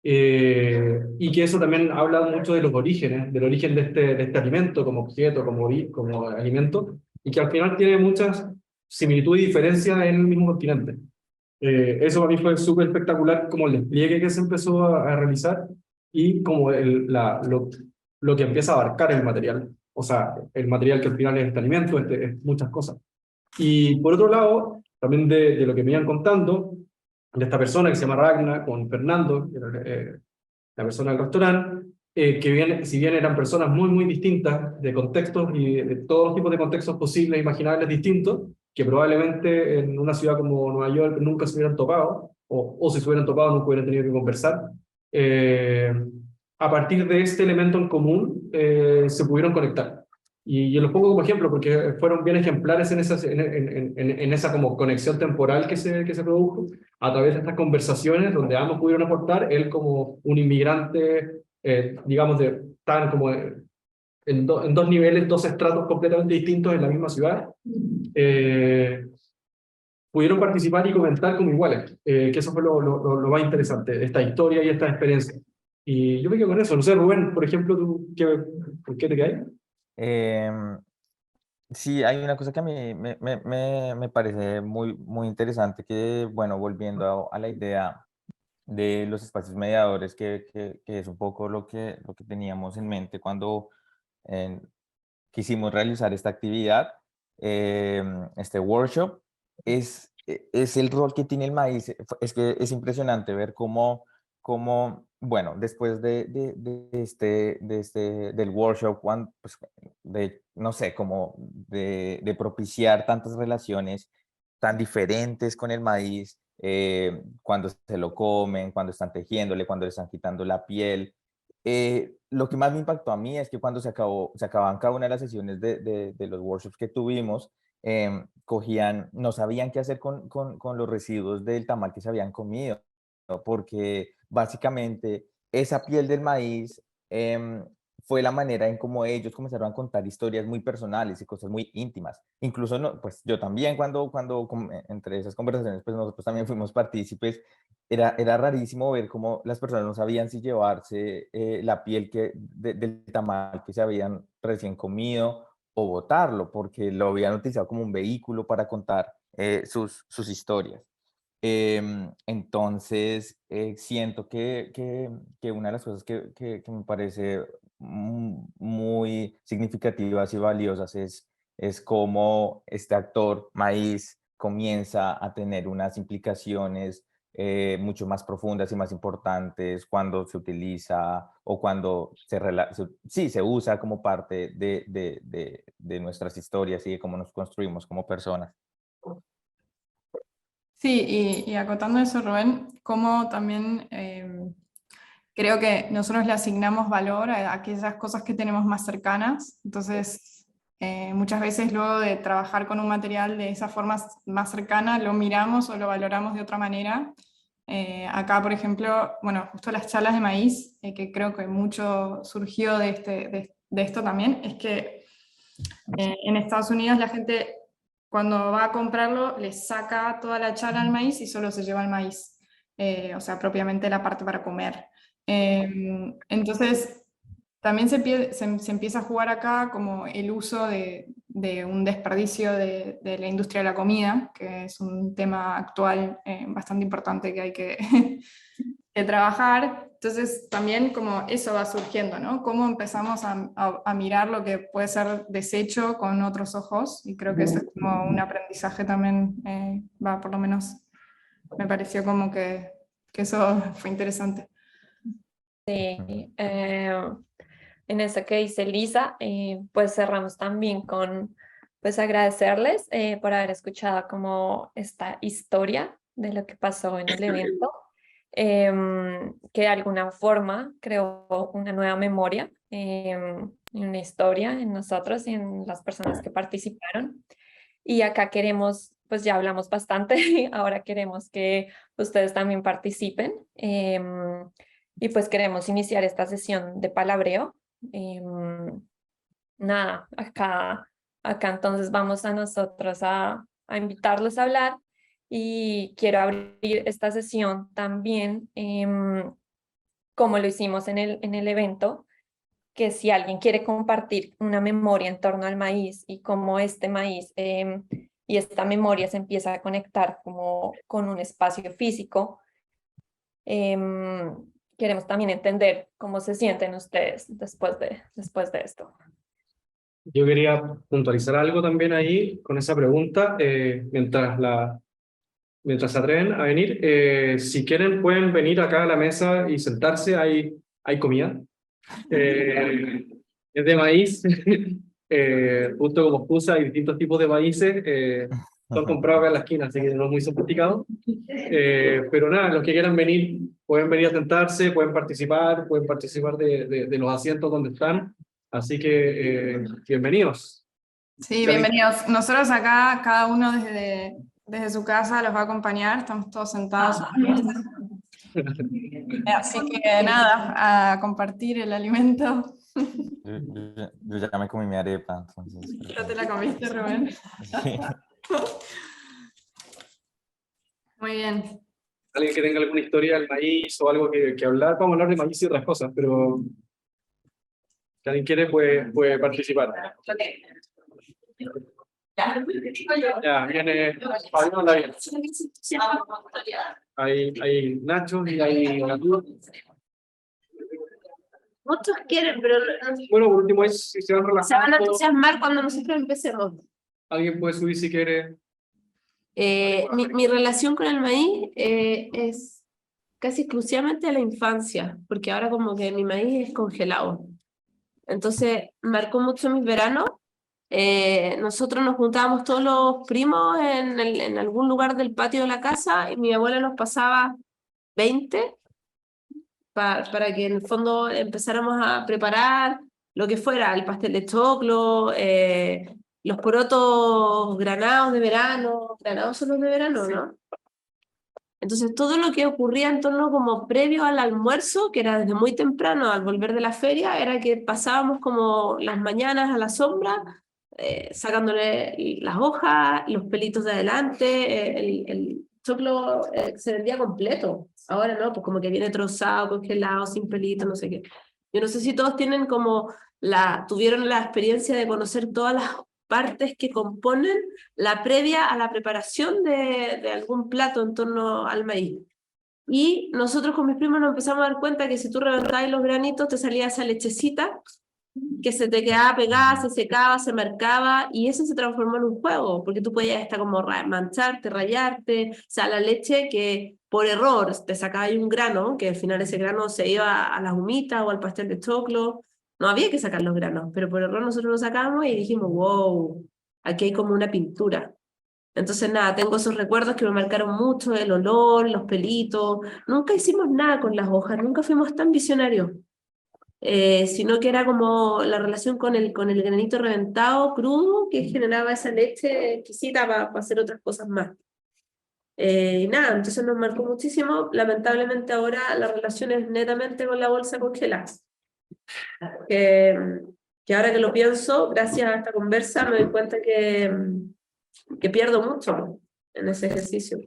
Y que eso también habla mucho de los orígenes, del origen de este alimento como objeto, como alimento, y que al final tiene muchas similitudes y diferencias en el mismo continente. Eso para mí fue súper espectacular, como el despliegue que se empezó a realizar y como lo que empieza a abarcar el material. O sea, el material que al final es este alimento, es muchas cosas. Y por otro lado, también de lo que me iban contando, de esta persona que se llama Ragna, con Fernando, que era, la persona del restaurante, si bien eran personas muy, muy distintas, de contextos y de todos los tipos de contextos posibles e imaginables distintos, que probablemente en una ciudad como Nueva York nunca se hubieran topado, o si se hubieran topado nunca hubieran tenido que conversar, a partir de este elemento en común se pudieron conectar. Y yo los pongo como ejemplo porque fueron bien ejemplares en esa como conexión temporal que se produjo a través de estas conversaciones donde ambos pudieron aportar, él como un inmigrante, digamos, tan como en dos niveles, dos estratos completamente distintos en la misma ciudad, pudieron participar y comentar como iguales, que eso fue lo más interesante, esta historia y esta experiencia. Y yo me quedo con eso. No sé, Rubén, por ejemplo, ¿por qué te caes? Sí, hay una cosa que a mí me parece muy, muy interesante, que, bueno, volviendo a la idea de los espacios mediadores, que es un poco lo que teníamos en mente cuando quisimos realizar esta actividad, este workshop, es el rol que tiene el maíz. Es que es impresionante ver cómo bueno, después del workshop, pues, no sé, como de propiciar tantas relaciones tan diferentes con el maíz, cuando se lo comen, cuando están tejiéndole, cuando le están quitando la piel. Lo que más me impactó a mí es que cuando se acababan cada una de las sesiones de los workshops que tuvimos, no sabían qué hacer con los residuos del tamal que se habían comido, ¿no? Porque básicamente esa piel del maíz fue la manera en cómo ellos comenzaron a contar historias muy personales y cosas muy íntimas. Incluso, no, pues yo también entre esas conversaciones, pues nosotros también fuimos partícipes. Era rarísimo ver cómo las personas no sabían si llevarse la piel del tamal que se habían recién comido o botarlo, porque lo habían utilizado como un vehículo para contar sus historias. Entonces, siento que una de las cosas que me parece muy significativas y valiosas es cómo este actor maíz comienza a tener unas implicaciones mucho más profundas y más importantes cuando se utiliza o cuando se usa como parte de nuestras historias y de cómo nos construimos como personas. Sí, y acotando eso, Rubén, como también creo que nosotros le asignamos valor a aquellas cosas que tenemos más cercanas. Entonces, muchas veces luego de trabajar con un material de esa forma más cercana, lo miramos o lo valoramos de otra manera. Acá, por ejemplo, bueno, justo las charlas de maíz, que creo que mucho surgió de esto también, es que en Estados Unidos la gente cuando va a comprarlo le saca toda la chala al maíz y solo se lleva el maíz, o sea, propiamente la parte para comer. Entonces, también se empieza a jugar acá como el uso de un desperdicio de la industria de la comida, que es un tema actual bastante importante que hay que trabajar. Entonces también como eso va surgiendo, ¿no? Cómo empezamos a mirar lo que puede ser desecho con otros ojos, y creo que eso es como un aprendizaje también, por lo menos me pareció como que eso fue interesante. Sí, en eso que dice Lisa, pues cerramos también con pues agradecerles por haber escuchado como esta historia de lo que pasó en el evento, que de alguna forma creó una nueva memoria una historia en nosotros y en las personas que participaron. Y acá queremos, pues ya hablamos bastante, ahora queremos que ustedes también participen. Y pues queremos iniciar esta sesión de palabreo. Nada, acá entonces vamos a nosotros a invitarlos a hablar y quiero abrir esta sesión también como lo hicimos en el evento, que si alguien quiere compartir una memoria en torno al maíz y cómo este maíz y esta memoria se empieza a conectar como con un espacio físico, queremos también entender cómo se sienten ustedes después de esto. Yo quería puntualizar algo también ahí con esa pregunta, mientras se atreven a venir. Si quieren pueden venir acá a la mesa y sentarse, hay comida. Es de maíz, justo como excusa, hay distintos tipos de maíces, son comprados acá en la esquina, así que no es muy sofisticado. Pero nada, los que quieran venir, pueden venir a sentarse, pueden participar de los asientos donde están, así que bienvenidos. Sí, bienvenidos. Nosotros acá, cada uno desde su casa los va a acompañar, estamos todos sentados. Así que nada, a compartir el alimento. Yo ya me comí mi arepa, entonces. ¿Ya te la comiste, Rubén? Sí. Muy bien. Alguien que tenga alguna historia del maíz o algo que hablar, vamos a hablar de maíz y otras cosas, pero si alguien quiere puede participar. Ya, viene Fabián Lavien. Hay nachos y hay gatos. Muchos quieren, pero Bueno, por último es si se van relajando. se van a entusiasmar cuando nosotros empecemos. Alguien puede subir si quiere. Mi relación con el maíz es casi exclusivamente de la infancia, porque ahora como que mi maíz es congelado. Entonces marcó mucho mis veranos. Nosotros nos juntábamos todos los primos en algún lugar del patio de la casa y mi abuela nos pasaba 20 para que en el fondo empezáramos a preparar lo que fuera, el pastel de choclo, los porotos granados de verano. Granados son los de verano, ¿no? Entonces todo lo que ocurría en torno como previo al almuerzo, que era desde muy temprano al volver de la feria, era que pasábamos como las mañanas a la sombra, sacándole las hojas, los pelitos de adelante, el choclo se vendía completo. Ahora no, pues como que viene trozado, congelado, sin pelito, no sé qué. Yo no sé si todos tienen tuvieron la experiencia de conocer todas las partes que componen la previa a la preparación de algún plato en torno al maíz. Y nosotros con mis primos nos empezamos a dar cuenta que si tú reventabas los granitos te salía esa lechecita que se te quedaba pegada, se secaba, se marcaba, y eso se transformó en un juego, porque tú podías hasta como mancharte, rayarte, o sea, la leche que por error te sacaba ahí un grano, que al final ese grano se iba a las humitas o al pastel de choclo, no había que sacar los granos, pero por error nosotros lo sacamos y dijimos, wow, aquí hay como una pintura. Entonces nada, tengo esos recuerdos que me marcaron mucho, el olor, los pelitos, nunca hicimos nada con las hojas, nunca fuimos tan visionarios. Sino que era como la relación con el granito reventado, crudo, que generaba esa leche exquisita para hacer otras cosas más. Y nada, entonces nos marcó muchísimo. Lamentablemente ahora la relación es netamente con la bolsa congelada. Que ahora que lo pienso, gracias a esta conversa, me doy cuenta que pierdo mucho en ese ejercicio.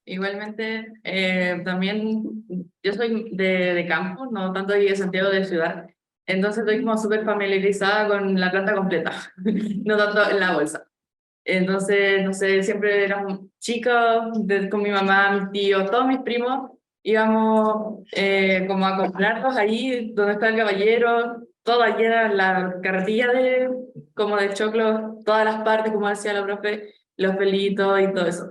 Igualmente, también yo soy de campo, no tanto de Santiago de ciudad, entonces estoy como súper familiarizada con la planta completa, no tanto en la bolsa. Entonces, no sé, siempre éramos chicos, con mi mamá, mis tíos, todos mis primos, íbamos como a comprarlos ahí donde está el caballero, todo allí era la carretilla como de choclo, todas las partes, como decía la profe, los pelitos y todo eso.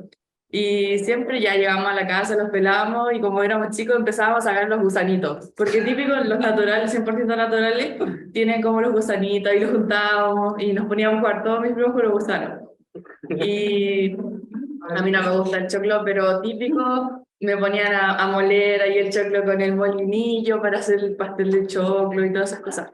Y siempre ya llegábamos a la casa, los pelábamos y como éramos chicos empezábamos a sacar los gusanitos, porque típico los naturales, 100% naturales, tienen como los gusanitos y los juntábamos y nos poníamos a jugar todos mis primos con los gusanos. Y a mí no me gusta el choclo, pero típico me ponían a moler ahí el choclo con el molinillo para hacer el pastel de choclo y todas esas cosas.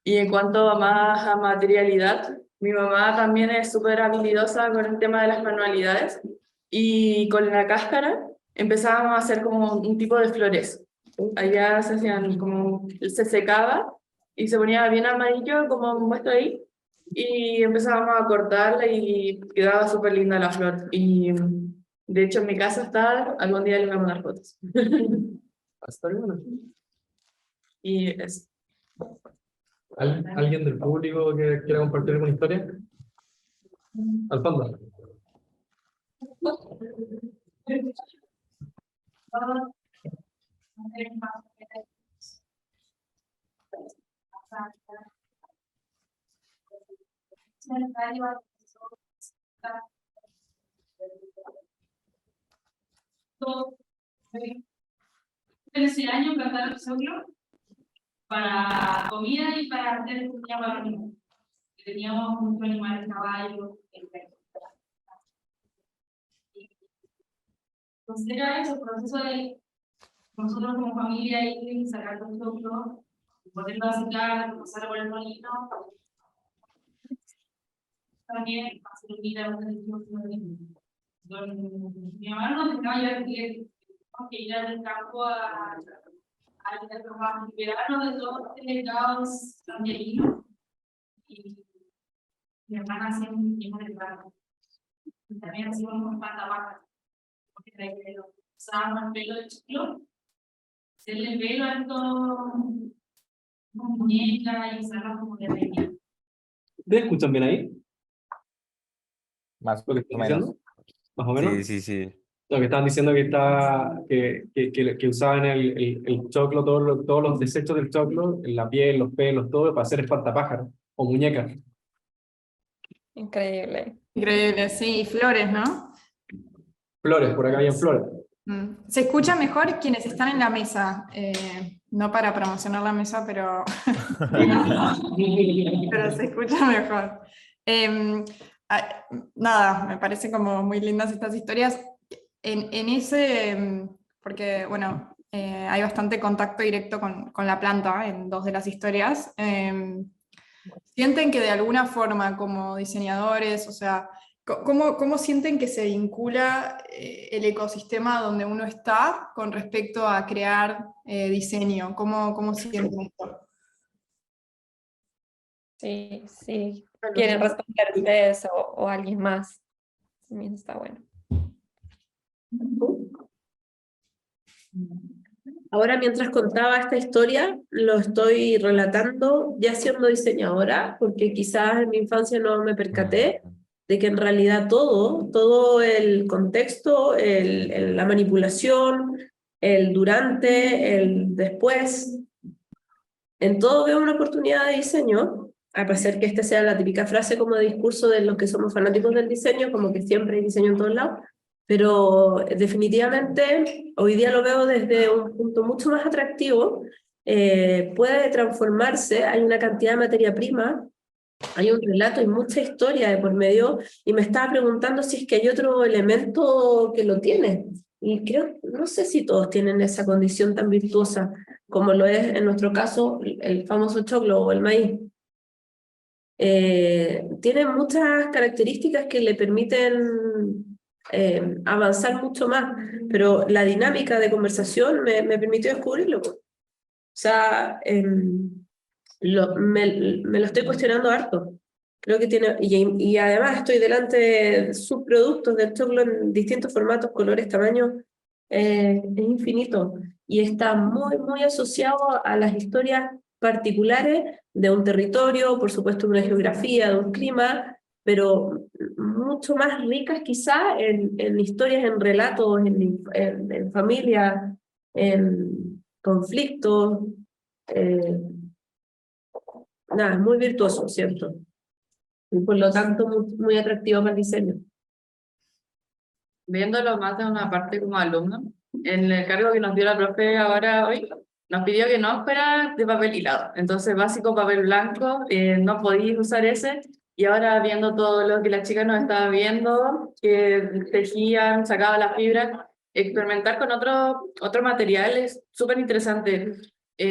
Y en cuanto a más a materialidad, mi mamá también es súper habilidosa con el tema de las manualidades y con la cáscara empezábamos a hacer como un tipo de flores. Allá se hacían como, se secaba y se ponía bien amarillo como muestro ahí y empezábamos a cortarla y quedaba súper linda la flor. Y de hecho en mi casa está, algún día le voy a mandar fotos. Hasta luego. Y es... ¿Alguien del público que quiera compartir alguna historia? Al fondo. Ese año plantaron choclo para comida y para hacer comida para los niños. Teníamos muchos animales, caballos, entonces era eso, el proceso de nosotros como familia ir y sacar los choclos, ponerlo a secar, pasar por el molino, también hacer comida a los niños. Mi mamá nos dejaba ya que ir al campo a liberarnos de todos los delegados angelinos y mi hermana hacía un tiempo de trabajo. Y también hacíamos un pantapacas, porque usábamos el pelo de choclo, hacerle pelo a estos como muñecas y usarlas como de reina. ¿Ustedes escuchan bien ahí? Más ¿Lo que o están menos. diciendo? ¿Más o menos? Sí. Lo que estaban diciendo que usaban el choclo, todos los desechos del choclo, la piel, los pelos, todo, para hacer espantapájaros o muñecas. Increíble. Increíble, sí, y flores, ¿no? Flores, por acá había flores. Se escucha mejor quienes están en la mesa, no para promocionar la mesa, pero, pero se escucha mejor. Nada, me parece como muy lindas estas historias. En ese, porque bueno, hay bastante contacto directo con la planta en dos de las historias. ¿Sienten que de alguna forma como diseñadores, o sea, ¿cómo sienten que se vincula el ecosistema donde uno está con respecto a crear diseño? ¿Cómo sienten esto? Sí. ¿Quieren responder ustedes o alguien más? También está bueno. Ahora, mientras contaba esta historia, lo estoy relatando ya siendo diseñadora, porque quizás en mi infancia no me percaté de que en realidad todo el contexto, la manipulación, el durante, el después, en todo veo una oportunidad de diseño, a pesar que esta sea la típica frase como de discurso de los que somos fanáticos del diseño, como que siempre hay diseño en todos lados, pero definitivamente hoy día lo veo desde un punto mucho más atractivo, puede transformarse, hay una cantidad de materia prima, hay un relato y mucha historia de por medio, y me estaba preguntando si es que hay otro elemento que lo tiene, y creo, no sé si todos tienen esa condición tan virtuosa como lo es en nuestro caso el famoso choclo o el maíz. Tiene muchas características que le permiten avanzar mucho más, pero la dinámica de conversación me permitió descubrirlo. O sea, me lo estoy cuestionando harto. Creo que tiene, y además estoy delante de subproductos del choclo en distintos formatos, colores, tamaños, es infinito, y está muy asociado a las historias particulares de un territorio, por supuesto de una geografía, de un clima, pero mucho más ricas quizá en historias, en relatos, en familias, en conflictos. Nada, es muy virtuoso, ¿cierto? Y por lo tanto muy atractivo para el diseño. Viéndolo más de una parte como alumno, en el cargo que nos dio la profe ahora hoy, nos pidió que no fuera de papel hilado. Entonces, básico papel blanco, no podíais usar ese. Y ahora viendo todo lo que las chicas nos estaban viendo, que tejían, sacaban las fibras, experimentar con otro material es súper interesante.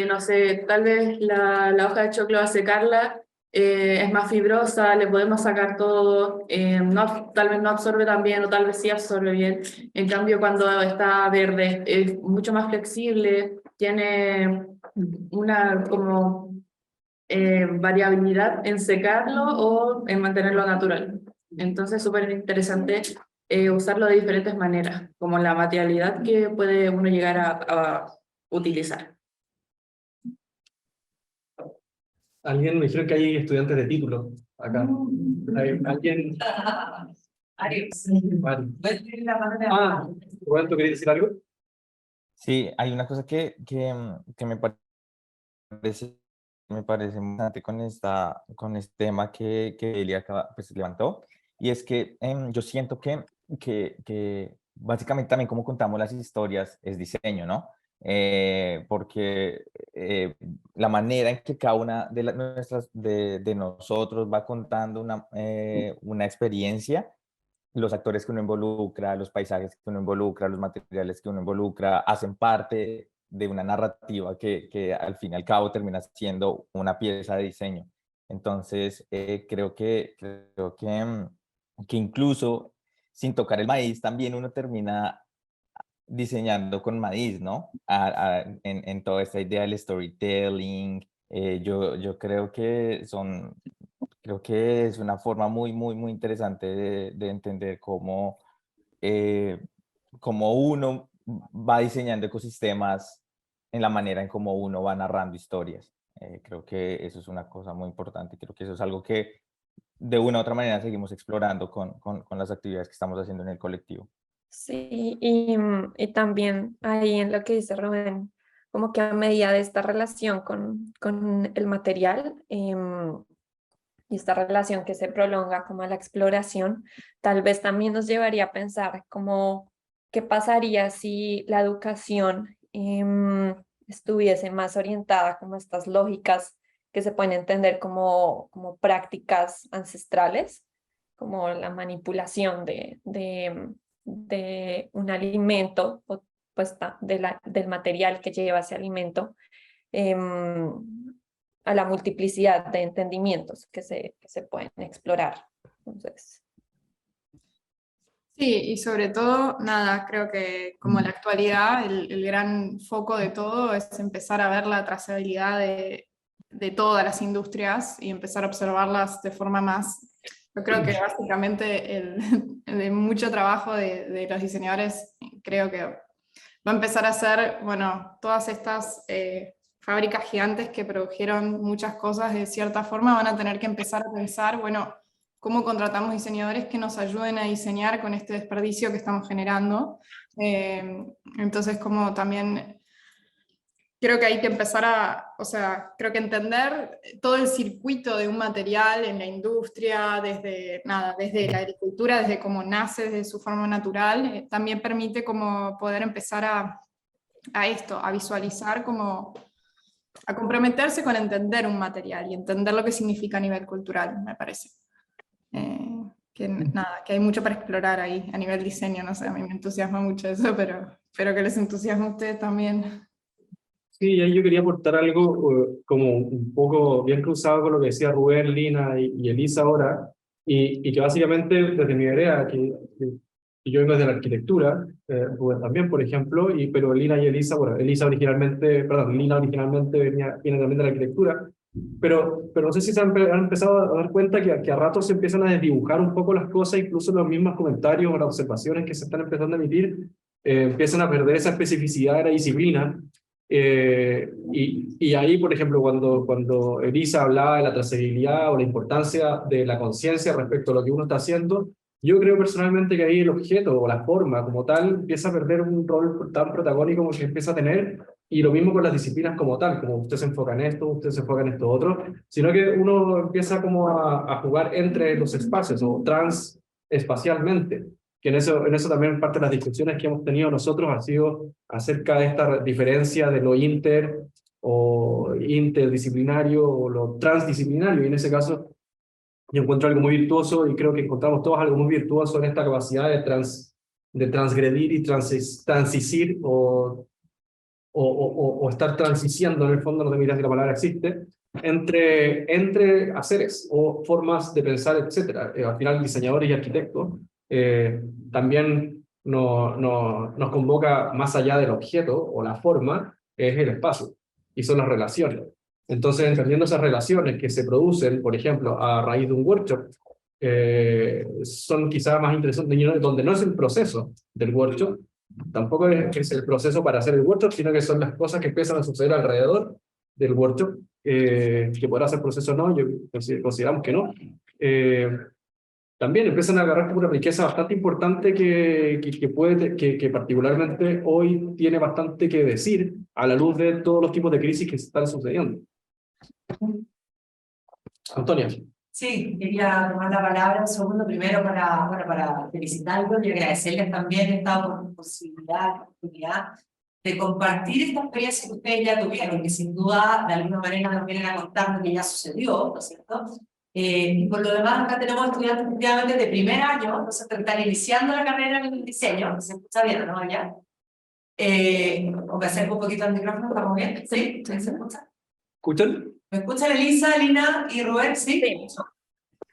no sé, tal vez la hoja de choclo al secarla es más fibrosa, le podemos sacar todo, tal vez no absorbe tan bien o tal vez sí absorbe bien. En cambio, cuando está verde es mucho más flexible, tiene una como variabilidad en secarlo o en mantenerlo natural. Entonces, súper interesante usarlo de diferentes maneras, como la materialidad que puede uno llegar a utilizar. Alguien me dijeron que hay estudiantes de título acá. ¿Alguien? Ari. Ah, Roberto, ¿querías decir algo? Sí, hay una cosa que me parece importante con este tema que Elia pues, levantó, y es que yo siento que básicamente también como contamos las historias es diseño, ¿no? Porque la manera en que cada una de nosotros va contando una experiencia, los actores que uno involucra, los paisajes que uno involucra, los materiales que uno involucra, hacen parte de una narrativa que al fin y al cabo termina siendo una pieza de diseño. Entonces, creo que incluso sin tocar el maíz, también uno termina diseñando con maíz, ¿no? En toda esta idea del storytelling. Yo creo que es una forma muy interesante de entender cómo uno va diseñando ecosistemas en la manera en cómo uno va narrando historias. Creo que eso es una cosa muy importante. Creo que eso es algo que de una u otra manera seguimos explorando con las actividades que estamos haciendo en el colectivo. Sí, y también ahí en lo que dice Rubén, como que a medida de esta relación con el material y esta relación que se prolonga como a la exploración, tal vez también nos llevaría a pensar como qué pasaría si la educación estuviese más orientada como a estas lógicas que se pueden entender como prácticas ancestrales, como la manipulación de un alimento, o pues del material que lleva ese alimento, a la multiplicidad de entendimientos que se pueden explorar. Entonces, Sí, y sobre todo, nada, creo que como en la actualidad, el gran foco de todo es empezar a ver la trazabilidad de todas las industrias y empezar a observarlas de forma más, yo creo que básicamente de mucho trabajo de los diseñadores, creo que va a empezar a ser, bueno, todas estas fábricas gigantes que produjeron muchas cosas de cierta forma van a tener que empezar a pensar, bueno, cómo contratamos diseñadores que nos ayuden a diseñar con este desperdicio que estamos generando. Entonces, como también creo que hay que empezar o sea, creo que entender todo el circuito de un material en la industria, desde la agricultura, desde cómo nace, desde su forma natural, también permite como poder empezar a visualizar, como a comprometerse con entender un material y entender lo que significa a nivel cultural, me parece. Que hay mucho para explorar ahí a nivel diseño, no sé, a mí me entusiasma mucho eso, pero espero que les entusiasme a ustedes también. Sí, ahí yo quería aportar algo como un poco bien cruzado con lo que decía Rubén, Lina y Elisa ahora, y que básicamente desde mi área, que yo vengo de la arquitectura, Rubén también, por ejemplo, pero Lina y Elisa, bueno, Lina originalmente viene también de la arquitectura, pero no sé si han empezado a dar cuenta que a ratos se empiezan a desdibujar un poco las cosas, incluso los mismos comentarios o las observaciones que se están empezando a emitir, empiezan a perder esa especificidad de la disciplina. Y ahí, por ejemplo, cuando Elisa hablaba de la trazabilidad o la importancia de la conciencia respecto a lo que uno está haciendo, yo creo personalmente que ahí el objeto o la forma como tal empieza a perder un rol tan protagónico como que empieza a tener, y lo mismo con las disciplinas como tal, como usted se enfoca en esto, usted se enfoca en esto otro, sino que uno empieza como a jugar entre los espacios o transespacialmente. Que en eso también parte de las discusiones que hemos tenido nosotros ha sido acerca de esta diferencia de lo o interdisciplinario o lo transdisciplinario, y en ese caso yo encuentro algo muy virtuoso y creo que encontramos todos algo muy virtuoso en esta capacidad de transgredir y transisir o o estar transiciando, en el fondo, no te miras si la palabra existe, entre haceres o formas de pensar, etc. Al final, diseñadores y arquitectos también nos convoca más allá del objeto o la forma, es el espacio, y son las relaciones. Entonces, entendiendo esas relaciones que se producen, por ejemplo, a raíz de un workshop, son quizás más interesantes, donde no es el proceso del workshop, tampoco es el proceso para hacer el workshop, sino que son las cosas que empiezan a suceder alrededor del workshop, que podrá ser proceso o no, consideramos que no. También empiezan a agarrar como una riqueza bastante importante que particularmente hoy tiene bastante que decir a la luz de todos los tipos de crisis que están sucediendo. Antonia. Sí, quería tomar la palabra un segundo primero para felicitarlos y agradecerles también esta oportunidad de compartir esta experiencia que ustedes ya tuvieron, que sin duda de alguna manera nos vienen a contar lo que ya sucedió, ¿no es cierto? Y por lo demás acá tenemos estudiantes efectivamente de primer año, entonces están iniciando la carrera en el diseño, ¿se escucha bien, no? ¿Ya? O me acerco un poquito al micrófono, ¿estamos bien? ¿Sí? ¿Se escucha? ¿Escuchan? ¿Me escuchan Elisa, Lina y Rubén? Sí.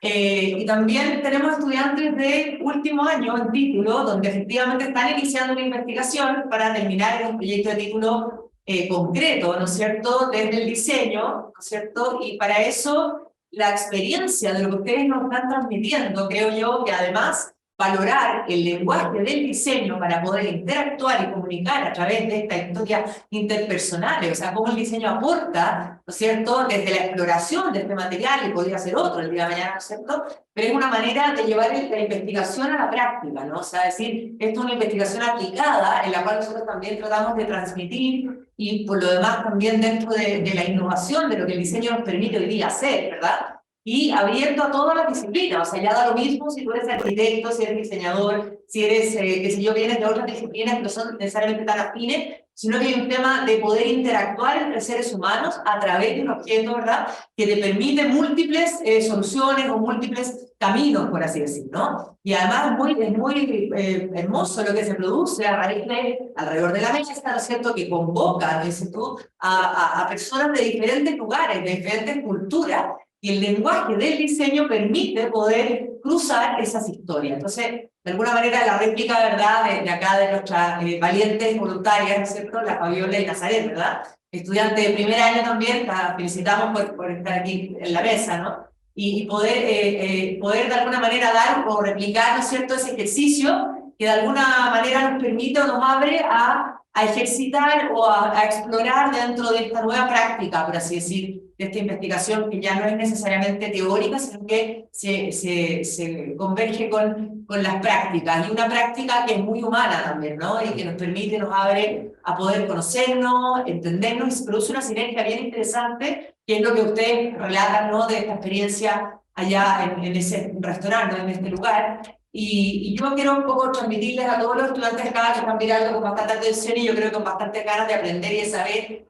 Y también tenemos estudiantes de último año en título, donde efectivamente están iniciando una investigación para terminar en un proyecto de título concreto, ¿no es cierto?, desde el diseño, ¿no es cierto?, y para eso la experiencia de lo que ustedes nos están transmitiendo, creo yo que además valorar el lenguaje del diseño para poder interactuar y comunicar a través de esta historia interpersonal, o sea, cómo el diseño aporta, ¿no es cierto?, desde la exploración de este material, y podría ser otro el día de mañana, ¿no es cierto?, pero es una manera de llevar la investigación a la práctica, ¿no? O sea, decir, esto es una investigación aplicada en la cual nosotros también tratamos de transmitir y por lo demás también dentro de la innovación de lo que el diseño nos permite hoy día hacer, ¿verdad? Y abierto a todas las disciplinas, o sea, ya da lo mismo si tú eres arquitecto, si eres diseñador, si eres, qué sé yo, vienes de otras disciplinas que no son necesariamente tan afines, sino que hay un tema de poder interactuar entre seres humanos a través de un objeto, ¿verdad?, que te permite múltiples soluciones o múltiples caminos, por así decirlo, ¿no? Y además es muy hermoso lo que se produce a raíz de, alrededor de la mesa, ¿no es cierto?, que convoca, dices tú, a personas de diferentes lugares, de diferentes culturas, y el lenguaje del diseño permite poder cruzar esas historias. Entonces, de alguna manera, la réplica, ¿verdad?, de acá de nuestras valientes voluntarias, ¿no es cierto?, la Fabiola y Nazaret, ¿verdad?, estudiante de primer año también, la felicitamos por estar aquí en la mesa, ¿no? Y poder de alguna manera dar o replicar, ¿no es cierto?, ese ejercicio que de alguna manera nos permite o nos abre a ejercitar o a explorar dentro de esta nueva práctica, por así decir, de esta investigación que ya no es necesariamente teórica, sino que se converge con las prácticas, y una práctica que es muy humana también, ¿no? Y que nos permite, nos abre a poder conocernos, entendernos, y se produce una sinergia bien interesante, que es lo que ustedes relatan, ¿no?, de esta experiencia allá en ese restaurante, en este lugar. Y yo quiero un poco transmitirles a todos los estudiantes acá que están mirando con bastante atención y yo creo que con bastante ganas de aprender y de saber,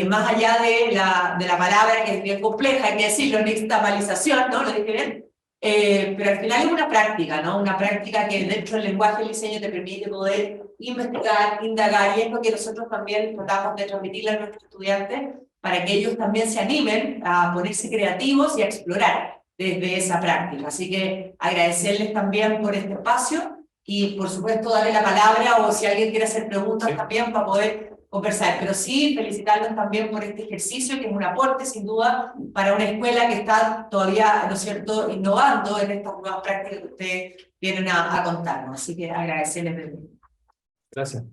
más allá de la palabra, que es bien compleja, hay que decirlo, nixtamalización, ¿no? Lo dije bien. Pero al final es una práctica, ¿no? Una práctica que dentro del lenguaje del diseño te permite poder investigar, indagar, y es lo que nosotros también tratamos de transmitirle a nuestros estudiantes para que ellos también se animen a ponerse creativos y a explorar desde esa práctica. Así que agradecerles también por este espacio y por supuesto darle la palabra, o si alguien quiere hacer preguntas también para poder conversar, pero sí felicitarlos también por este ejercicio, que es un aporte sin duda para una escuela que está todavía, ¿no es cierto?, innovando en estas nuevas prácticas que ustedes vienen a contarnos. Así que agradecerles de nuevo. Gracias.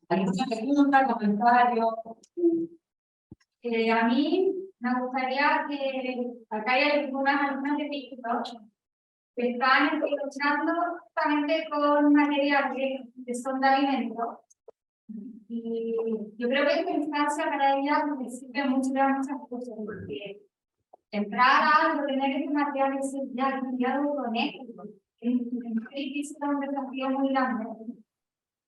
¿Alguna pregunta, comentario? A mí me gustaría que acá hay algunas alumnas de TikTok que están luchando justamente con materiales que son de alimentos. Y yo creo que esta instancia para ellas les sirve mucho de muchas cosas, porque entrar a algo, tener este material es ya cambiado con éxito. Es difícil, un desafío muy grande.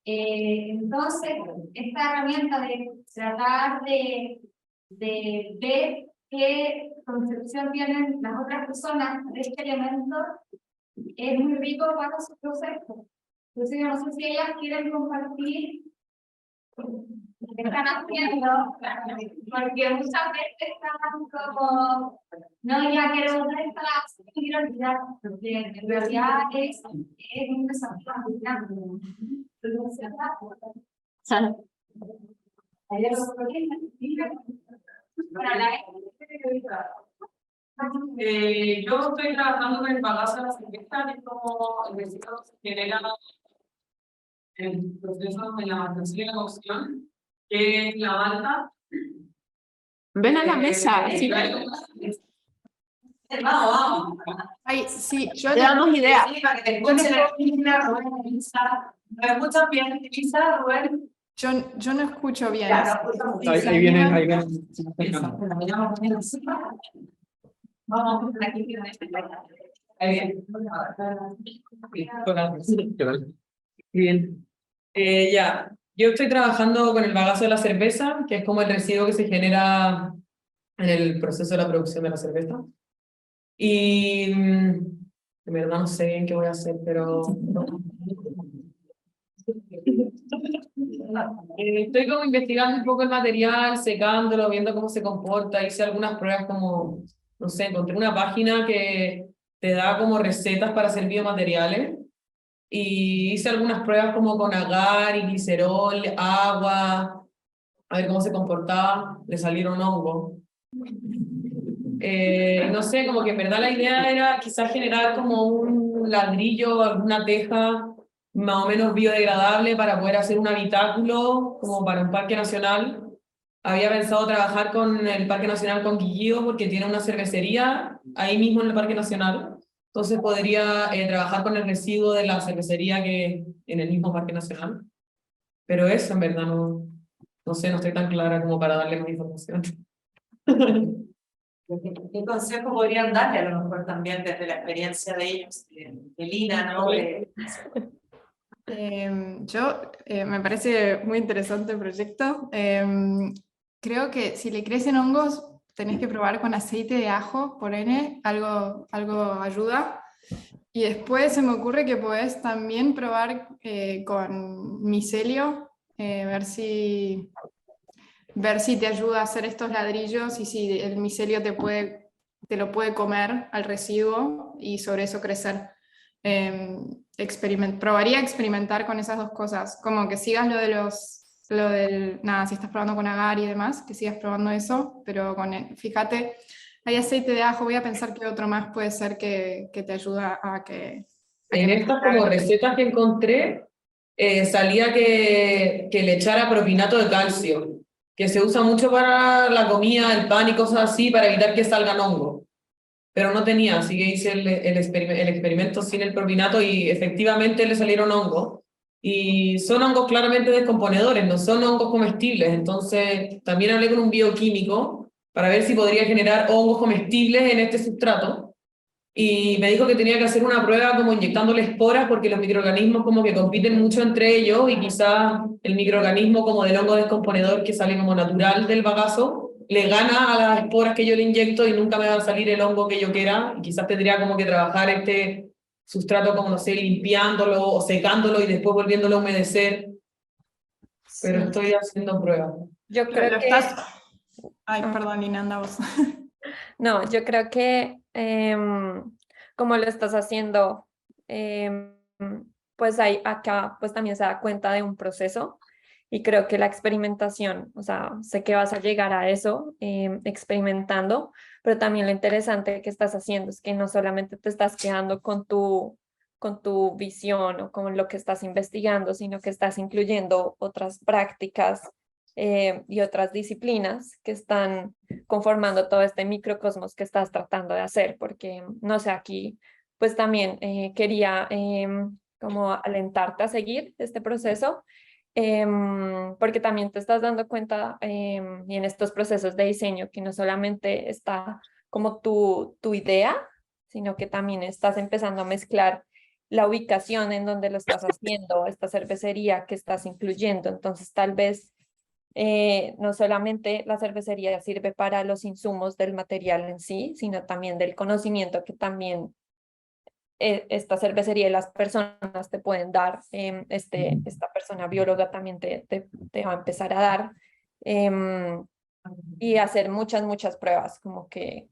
Entonces, esta herramienta de tratar de ver qué concepción tienen las otras personas de este elemento, es muy rico para su proceso. Entonces, yo no sé si ellas quieren compartir lo que están haciendo, porque muchas veces están como, no, ya quiero volver a estar así, quiero olvidar, porque en realidad es un desafío muy grande. Yo estoy trabajando con el bagazo de la cerveza, que es como el residuo que se genera el proceso de la maduración y la cocción, que es la malta. Ven a la mesa, sí. Vamos. Ay, sí, yo Te damos idea. Sí, para que te escuchen Rubén, Elisa. ¿Me escuchan bien, Elisa, Rubén? Yo no escucho bien. Ya, Ahí viene. Vamos, aquí. Ahí Bien. Bien. Ya, yo estoy trabajando con el bagazo de la cerveza, que es como el residuo que se genera en el proceso de la producción de la cerveza. Y de verdad no sé bien qué voy a hacer, pero estoy como investigando un poco el material, secándolo, viendo cómo se comporta. Hice algunas pruebas como, no sé, encontré una página que te da como recetas para hacer biomateriales. Y hice algunas pruebas como con agar y glicerol, agua, a ver cómo se comportaba. Le salieron hongos. No sé, como que en verdad la idea era quizás generar como un ladrillo, alguna teja más o menos biodegradable para poder hacer un habitáculo como para un parque nacional. Había pensado trabajar con el Parque Nacional Conquillío porque tiene una cervecería ahí mismo en el Parque Nacional. Entonces podría trabajar con el residuo de la cervecería que en el mismo Parque Nacional. Pero eso en verdad no sé, no estoy tan clara como para darle más información. ¿Qué consejo podrían darle a lo mejor también desde la experiencia de ellos, de Lina, ¿no? Me parece muy interesante el proyecto. Creo que si le crecen hongos, tenés que probar con aceite de ajo, por N, algo ayuda. Y después se me ocurre que podés también probar con micelio, ver si te ayuda a hacer estos ladrillos y si el micelio te lo puede comer al residuo y sobre eso crecer. Probaría experimentar con esas dos cosas, como que sigas si estás probando con agar y demás, que sigas probando eso, pero fíjate, hay aceite de ajo, voy a pensar que otro más puede ser que te ayuda a que... En estas como recetas que encontré, salía que le echara propinato de calcio, que se usa mucho para la comida, el pan y cosas así, para evitar que salgan hongos. Pero no tenía, así que hice el experimento sin el propinato y efectivamente le salieron hongos. Y son hongos claramente descomponedores, no son hongos comestibles. Entonces también hablé con un bioquímico para ver si podría generar hongos comestibles en este sustrato. Y me dijo que tenía que hacer una prueba como inyectándole esporas porque los microorganismos como que compiten mucho entre ellos y quizás el microorganismo como del hongo descomponedor que sale como natural del bagazo le gana a las esporas que yo le inyecto y nunca me va a salir el hongo que yo quiera y quizás tendría como que trabajar este sustrato como no sé, limpiándolo o secándolo y después volviéndolo a humedecer. Pero estoy haciendo pruebas. Yo creo que... Ay, perdón, Lina, anda vos. No, yo creo que como lo estás haciendo, pues acá pues también se da cuenta de un proceso y creo que la experimentación, o sea, sé que vas a llegar a eso experimentando, pero también lo interesante que estás haciendo es que no solamente te estás quedando con tu visión o con lo que estás investigando, sino que estás incluyendo otras prácticas y otras disciplinas que están conformando todo este microcosmos que estás tratando de hacer, porque, no sé, aquí pues también quería como alentarte a seguir este proceso, porque también te estás dando cuenta y en estos procesos de diseño que no solamente está como tu idea, sino que también estás empezando a mezclar la ubicación en donde lo estás haciendo, esta cervecería que estás incluyendo, entonces tal vez No solamente la cervecería sirve para los insumos del material en sí, sino también del conocimiento que también esta cervecería y las personas te pueden dar. Esta persona bióloga también te va a empezar a dar. Y hacer muchas pruebas, como que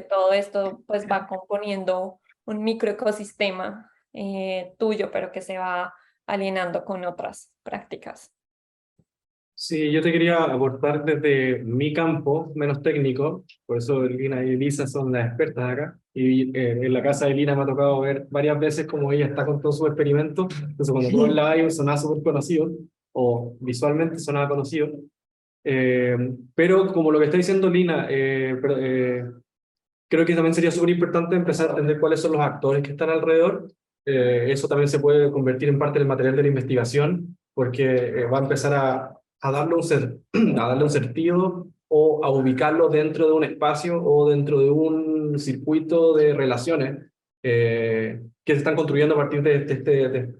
todo esto pues va componiendo un microecosistema tuyo, pero que se va alienando con otras prácticas. Sí, yo te quería aportar desde mi campo, menos técnico, por eso Lina y Elisa son las expertas acá, y en la casa de Lina me ha tocado ver varias veces como ella está con todos sus experimentos, entonces cuando tú hablabas ahí sonaba súper conocido, o visualmente sonaba conocido, pero como lo que está diciendo Lina, creo que también sería súper importante empezar a entender cuáles son los actores que están alrededor. Eso también se puede convertir en parte del material de la investigación, porque va a empezar a darle a darle un sentido o a ubicarlo dentro de un espacio o dentro de un circuito de relaciones que se están construyendo a partir de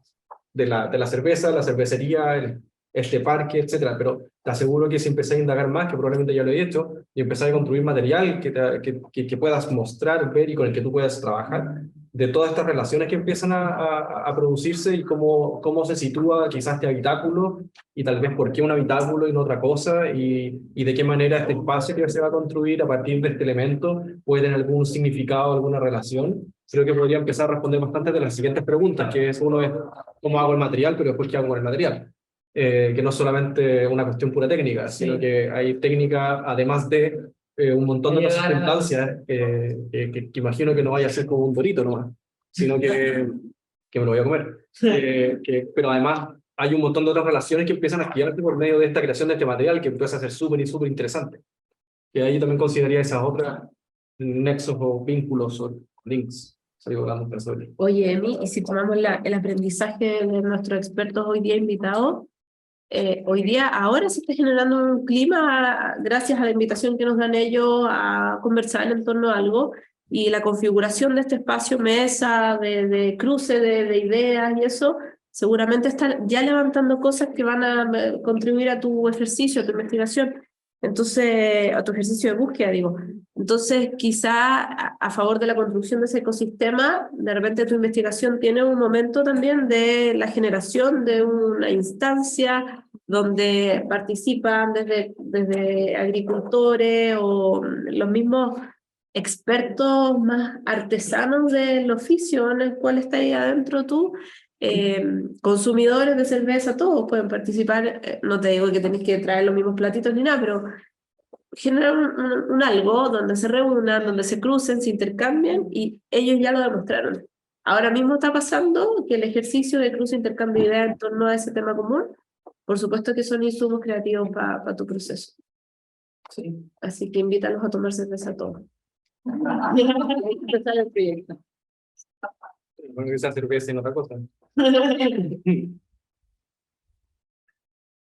la cerveza, la cervecería, este parque, etcétera. Pero te aseguro que si empecé a indagar más, que probablemente ya lo he hecho, y empezar a construir material que puedas mostrar, ver y con el que tú puedas trabajar, de todas estas relaciones que empiezan a producirse y cómo se sitúa quizás este habitáculo y tal vez por qué un habitáculo y no otra cosa y de qué manera este espacio que se va a construir a partir de este elemento puede tener algún significado, alguna relación. Creo que podría empezar a responder bastante de las siguientes preguntas, que es uno es cómo hago el material, pero después qué hago con el material. Que no es solamente una cuestión pura técnica, sino que hay técnica, además de un montón de otras circunstancias que imagino que no vaya a ser como un dorito nomás, sino que me lo voy a comer. Pero además hay un montón de otras relaciones que empiezan a activarse por medio de esta creación de este material que empieza a ser súper interesante. Que ahí también consideraría esas otras nexos o vínculos o links. Oye, Emi, y si tomamos el aprendizaje de nuestros expertos hoy día invitados, hoy día, ahora se está generando un clima, gracias a la invitación que nos dan ellos a conversar en torno a algo, y la configuración de este espacio, mesa, de cruce de ideas y eso, seguramente está ya levantando cosas que van a contribuir a tu ejercicio, a tu investigación. Entonces, a tu ejercicio de búsqueda, digo. Entonces, quizá a favor de la construcción de ese ecosistema, de repente tu investigación tiene un momento también de la generación de una instancia donde participan desde agricultores o los mismos expertos más artesanos del oficio en el cual estás ahí adentro tú. Consumidores de cerveza, todos pueden participar. No te digo que tenés que traer los mismos platitos ni nada, pero generar un algo donde se reúnan, donde se crucen, se intercambien, y ellos ya lo demostraron. Ahora mismo está pasando que el ejercicio de cruce e intercambio de ideas en torno a ese tema común, por supuesto que son insumos creativos para tu proceso. Sí. Así que invítalos a tomar cerveza todos. Empezar el proyecto. Bueno, esa cerveza y no otra cosa.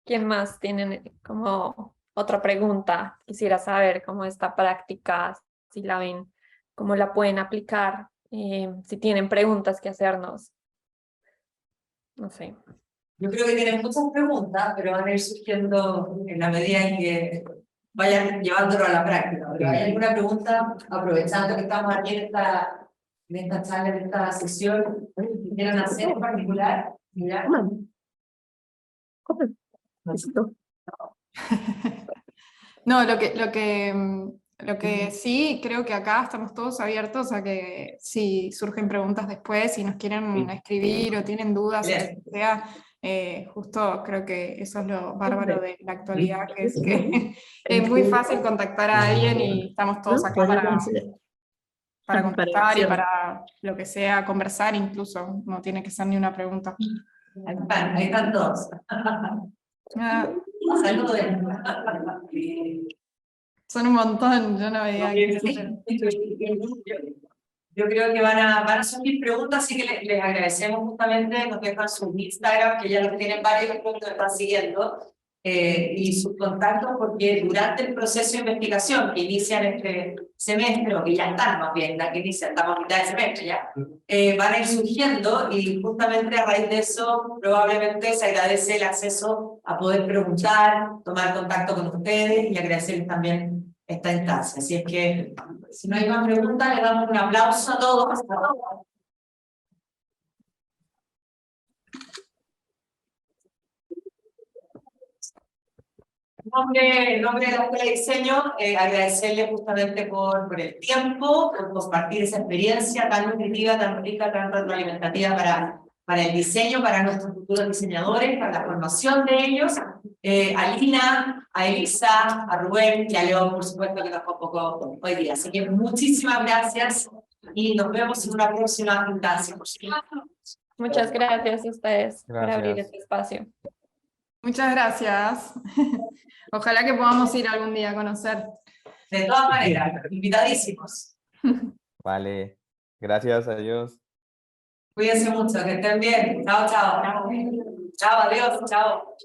¿Quién más tiene como otra pregunta? Quisiera saber cómo esta práctica, si la ven, cómo la pueden aplicar, si tienen preguntas que hacernos. No sé. Yo creo que tienen muchas preguntas, pero van a ir surgiendo en la medida en que vayan llevándolo a la práctica. Pero ¿hay alguna pregunta, aprovechando que estamos aquí en esta charla, en esta sesión, que quieran hacer en particular? Mira. No, lo que sí, creo que acá estamos todos abiertos a que si surgen preguntas después, si nos quieren escribir o tienen dudas, o lo que sea, justo creo que eso es lo bárbaro de la actualidad, que es que es muy fácil contactar a alguien y estamos todos acá para contestar y para lo que sea, conversar incluso, no tiene que ser ni una pregunta. Ahí están todos. Saludos. Son un montón, yo no veía. Yo creo que van a surgir preguntas, así que les agradecemos justamente, nos dejan su Instagram, que ya lo tienen varios que están siguiendo, y sus contactos, porque durante el proceso de investigación que inician este semestre, o que ya están más bien, la que inician, estamos a mitad de semestre ya, van a ir surgiendo, y justamente a raíz de eso probablemente se agradece el acceso a poder preguntar, tomar contacto con ustedes y agradecerles también esta instancia. Así es que, si no hay más preguntas, le damos un aplauso a todos. En nombre de la Escuela de Diseño, agradecerle justamente por el tiempo, por compartir esa experiencia tan nutritiva, tan rica, tan retroalimentativa para el diseño, para nuestros futuros diseñadores, para la formación de ellos. A Lina, a Elisa, a Rubén y a León, por supuesto, que nos convocó hoy día. Así que muchísimas gracias y nos vemos en una próxima instancia. Muchas gracias a ustedes por abrir Gracias. este espacio. Muchas gracias. Ojalá que podamos ir algún día a conocer. De todas maneras, invitadísimos. Vale, gracias, adiós. Cuídense mucho, que estén bien. Chao, chao. Chao, adiós, chao.